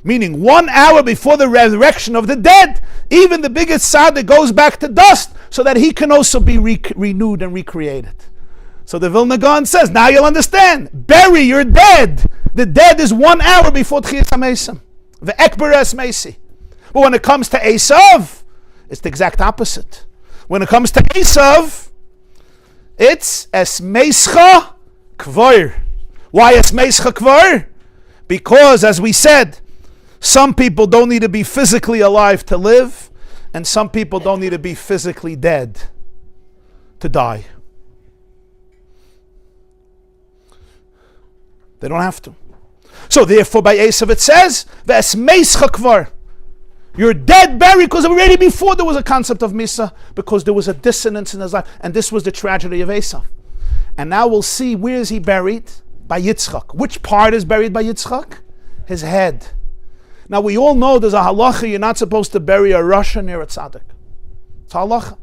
Speaker 1: Meaning 1 hour before the resurrection of the dead, even the biggest tzaddik goes back to dust so that he can also be renewed and recreated. So the Vilna Gaon says, now you'll understand. Bury your dead. The dead is 1 hour before Tchiyas HaMesa. Ve'ekber esmesi. But when it comes to Esau, it's the exact opposite. When it comes to Esau, it's esmeischa kvar. Why esmeischa kvar? Because, as we said, some people don't need to be physically alive to live, and some people don't need to be physically dead to die. They don't have to. So therefore by Esau it says, esmeischa kvar. You're dead buried, because already before there was a concept of Misa, because there was a dissonance in his life, and this was the tragedy of Esau. And now we'll see, where is he buried? By Yitzchak. Which part is buried by Yitzchak? His head. Now we all know there's a halacha, you're not supposed to bury a Rasha near a tzaddik. It's a halacha.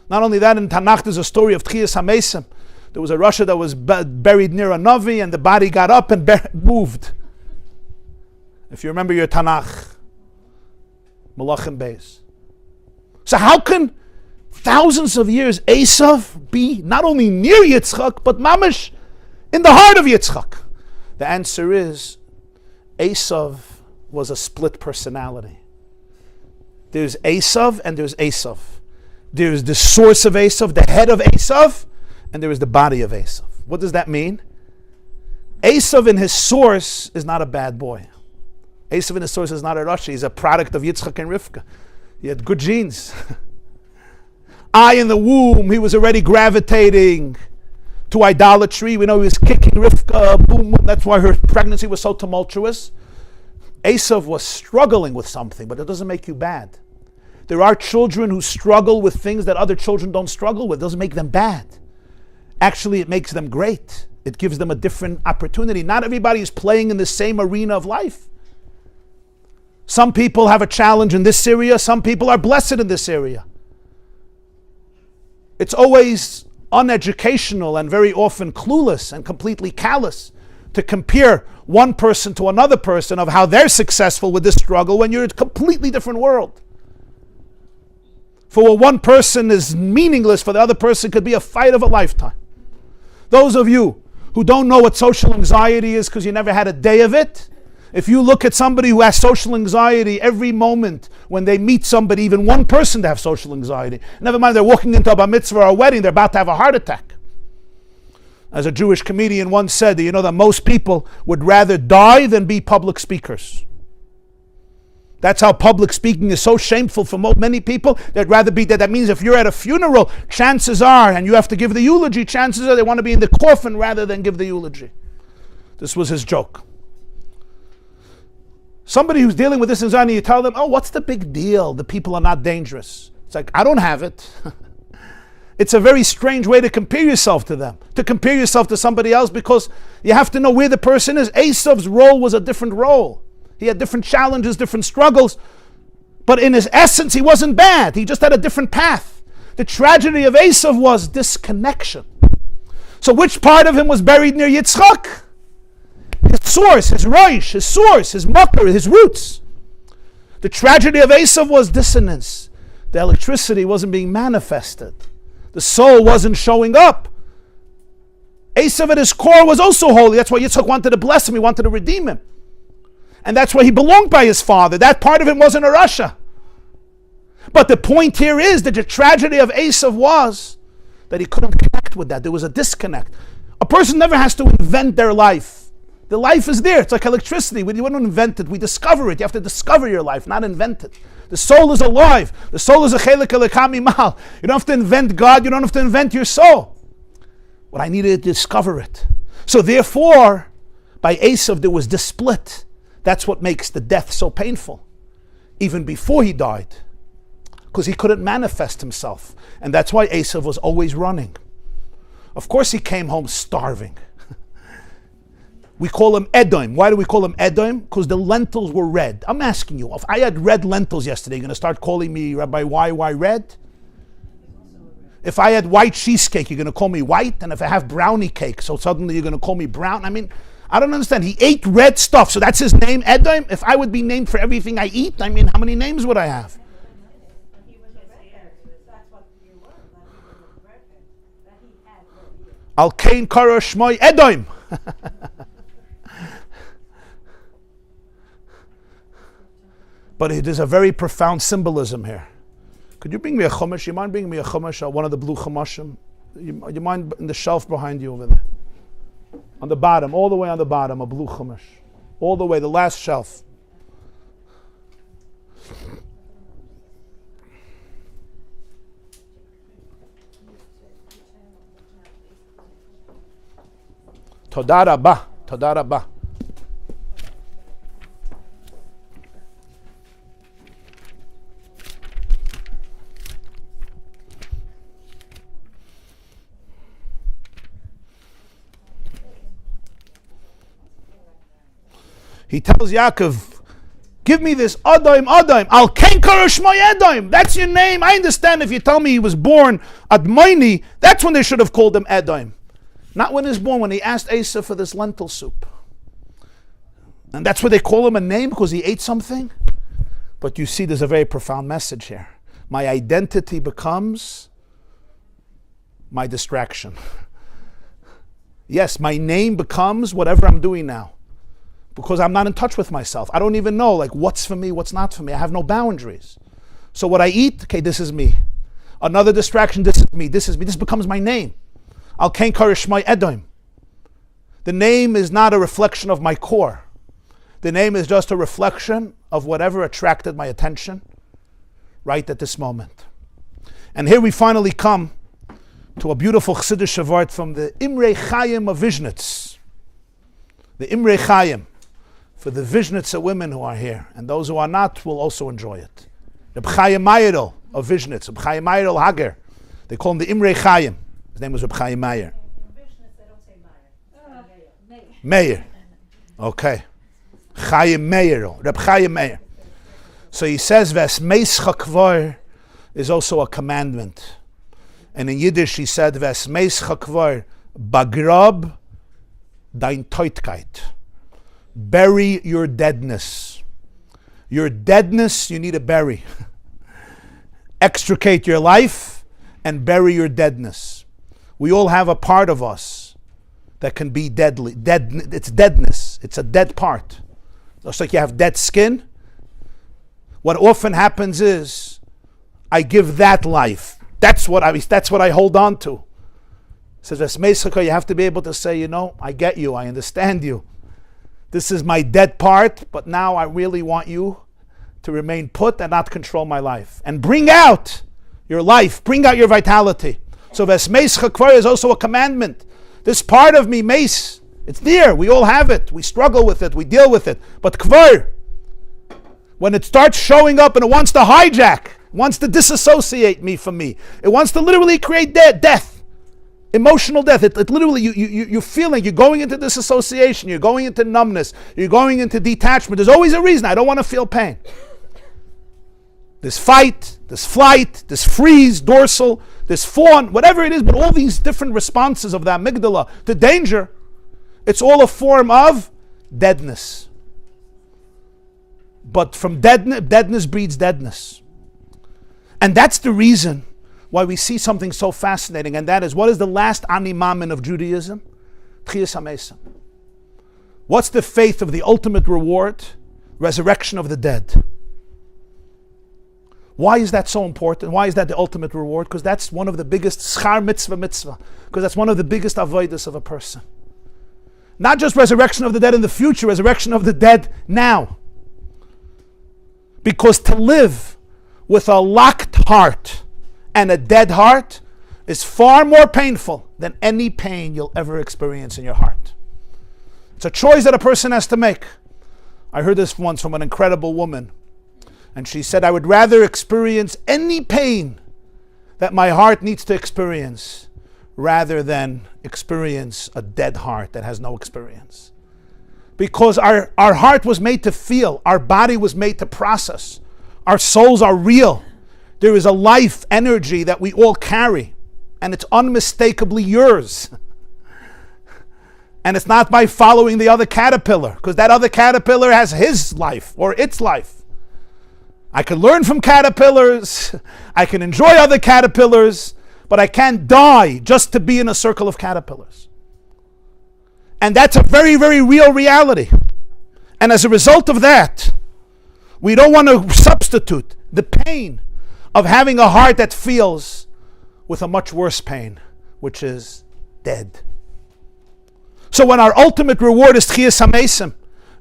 Speaker 1: Not only that, in Tanakh there's a story of Tchiyas HaMesim. There was a Rasha that was buried near a Navi, and the body got up and moved. If you remember your Tanakh, Malachim Bais. So how can thousands of years Esau be not only near Yitzchak, but mamish in the heart of Yitzchak? The answer is, Esau was a split personality. There's Esau and there's Esau. There's the source of Esau, the head of Esau, and there is the body of Esau. What does that mean? Esau in his source is not a bad boy. Esau in his source is not a Rashi. He's a product of Yitzchak and Rivka. He had good genes. In the womb, he was already gravitating to idolatry. We know he was kicking Rivka, boom, boom. That's why her pregnancy was so tumultuous. Esau was struggling with something, but it doesn't make you bad. There are children who struggle with things that other children don't struggle with. It doesn't make them bad. Actually, it makes them great. It gives them a different opportunity. Not everybody is playing in the same arena of life. Some people have a challenge in this area. Some people are blessed in this area. It's always uneducational and very often clueless and completely callous to compare one person to another person of how they're successful with this struggle when you're in a completely different world. For what one person is meaningless, for the other person could be a fight of a lifetime. Those of you who don't know what social anxiety is because you never had a day of it, if you look at somebody who has social anxiety every moment when they meet somebody, even one person to have social anxiety, never mind they're walking into a bar mitzvah or a wedding, they're about to have a heart attack. As a Jewish comedian once said, that you know that most people would rather die than be public speakers. That's how public speaking is so shameful for many people. They'd rather be dead. That means if you're at a funeral, chances are, and you have to give the eulogy, chances are they want to be in the coffin rather than give the eulogy. This was his joke. Somebody who's dealing with this anxiety, you tell them, oh, what's the big deal? The people are not dangerous. It's like, I don't have it. It's a very strange way to compare yourself to them, to compare yourself to somebody else, because you have to know where the person is. Esau's role was a different role. He had different challenges, different struggles, but in his essence, he wasn't bad. He just had a different path. The tragedy of Esau was disconnection. So which part of him was buried near Yitzchak? His source, his roish, his source, his makar, his roots. The tragedy of Esau was dissonance. The electricity wasn't being manifested. The soul wasn't showing up. Esau at his core was also holy. That's why Yitzchak wanted to bless him. He wanted to redeem him. And that's why he belonged by his father. That part of him wasn't a Russia. But the point here is that the tragedy of Esau was that he couldn't connect with that. There was a disconnect. A person never has to invent their life. The life is there. It's like electricity. We don't invent it. We discover it. You have to discover your life, not invent it. The soul is alive. The soul is a chelik elekami mal. You don't have to invent God. You don't have to invent your soul. But I needed to discover it. So therefore, by Esau, there was this split. That's what makes the death so painful. Even before he died. Because he couldn't manifest himself. And that's why Esau was always running. Of course he came home starving. We call him Edom. Why do we call him Edom? Because the lentils were red. I'm asking you, if I had red lentils yesterday, you're going to start calling me Rabbi why red? If I had white cheesecake, you're going to call me white? And if I have brownie cake, so suddenly you're going to call me brown? I mean, I don't understand. He ate red stuff, so that's his name, Edom? If I would be named for everything I eat, I mean, how many names would I have? Al Kain Kara Shmoy Edom. But there's a very profound symbolism here. Could you bring me a chumash? You mind bringing me a chumash, one of the blue chumashim? You mind in the shelf behind you over there? On the bottom, all the way on the bottom, a blue chumash. All the way, the last shelf. Toda rabah, toda rabah. He tells Yaakov, give me this Adin. Al Kain Karosh Moy Edom. That's your name. I understand if you tell me he was born Admoini, that's when they should have called him Edom. Not when he was born, when he asked Esau for this lentil soup. And that's why they call him a name, because he ate something. But you see, there's a very profound message here. My identity becomes my distraction. Yes, my name becomes whatever I'm doing now. Because I'm not in touch with myself. I don't even know, like, what's for me, what's not for me. I have no boundaries. So what I eat, okay, this is me. Another distraction, this is me, this is me. This becomes my name. Al Kain Karish my Edom. The name is not a reflection of my core. The name is just a reflection of whatever attracted my attention right at this moment. And here we finally come to a beautiful Chassidish word from the Imrei Chaim of Vishnitz. The Imrei Chaim, for the Vishnitzer women who are here, and those who are not will also enjoy it. The Chaim Meirel of Vishnitz, the Chaim Meirel Hager. They call him the Imrei Chaim. His name was Reb Chaim Meir. Meir. Okay. Chaim Meir. Reb Chaim Meir. So he says, Ves meischa kvar is also a commandment. And in Yiddish he said, Ves meischa kvar bagrab dein Teutkeit. Bury your deadness. Your deadness you need to bury. Extricate your life and bury your deadness. We all have a part of us that can be deadly. It's deadness. It's a dead part. Just like you have dead skin. What often happens is, I give that life. That's what I hold on to. Says Vesmeisaka, you have to be able to say, I get you, I understand you. This is my dead part, but now I really want you to remain put and not control my life. And bring out your life, bring out your vitality. So Vesmeisaka Kvar is also a commandment. This part of me, mace, it's there. We all have it. We struggle with it. We deal with it. But kvar, when it starts showing up and it wants to hijack, wants to disassociate me from me, it wants to literally create death, emotional death. It literally, you're feeling, you're going into disassociation, you're going into numbness, you're going into detachment. There's always a reason. I don't want to feel pain. This fight, this flight, this freeze, dorsal, this fawn, whatever it is, but all these different responses of the amygdala to danger, it's all a form of deadness. But from deadness breeds deadness. And that's the reason why we see something so fascinating, and that is, what is the last animamin of Judaism? Tchias HaMesim. What's the faith of the ultimate reward? Resurrection of the dead. Why is that so important? Why is that the ultimate reward? Because that's one of the biggest schar mitzvah. Because that's one of the biggest avodas of a person. Not just resurrection of the dead in the future, resurrection of the dead now. Because to live with a locked heart and a dead heart is far more painful than any pain you'll ever experience in your heart. It's a choice that a person has to make. I heard this once from an incredible woman. And she said, I would rather experience any pain that my heart needs to experience rather than experience a dead heart that has no experience. Because our heart was made to feel, our body was made to process, our souls are real. There is a life energy that we all carry, and it's unmistakably yours. And it's not by following the other caterpillar, because that other caterpillar has his life or its life. I can learn from caterpillars, I can enjoy other caterpillars, but I can't die just to be in a circle of caterpillars. And that's a very, very real reality. And as a result of that, we don't want to substitute the pain of having a heart that feels with a much worse pain, which is dead. So when our ultimate reward is Tchias HaMesim,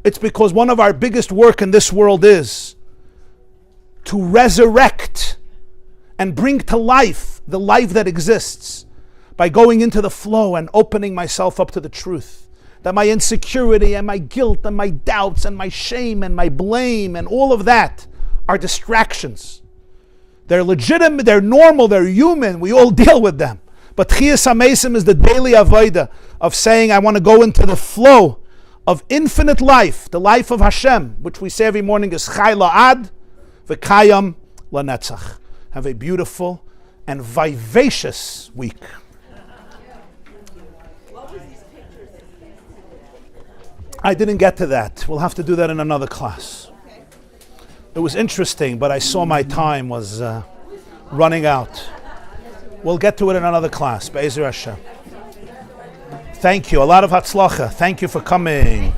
Speaker 1: it's because one of our biggest work in this world is to resurrect and bring to life the life that exists by going into the flow and opening myself up to the truth. That my insecurity and my guilt and my doubts and my shame and my blame and all of that are distractions. They're legitimate, they're normal, they're human, we all deal with them. But Tchias HaMesim is the daily avodah of saying, I want to go into the flow of infinite life, the life of Hashem, which we say every morning is Chai La'ad, V'kayam lanetzach. Have a beautiful and vivacious week. I didn't get to that. We'll have to do that in another class. It was interesting, but I saw my time was running out. We'll get to it in another class. Be'ezer Hashem. Thank you. A lot of hatzlacha. Thank you for coming.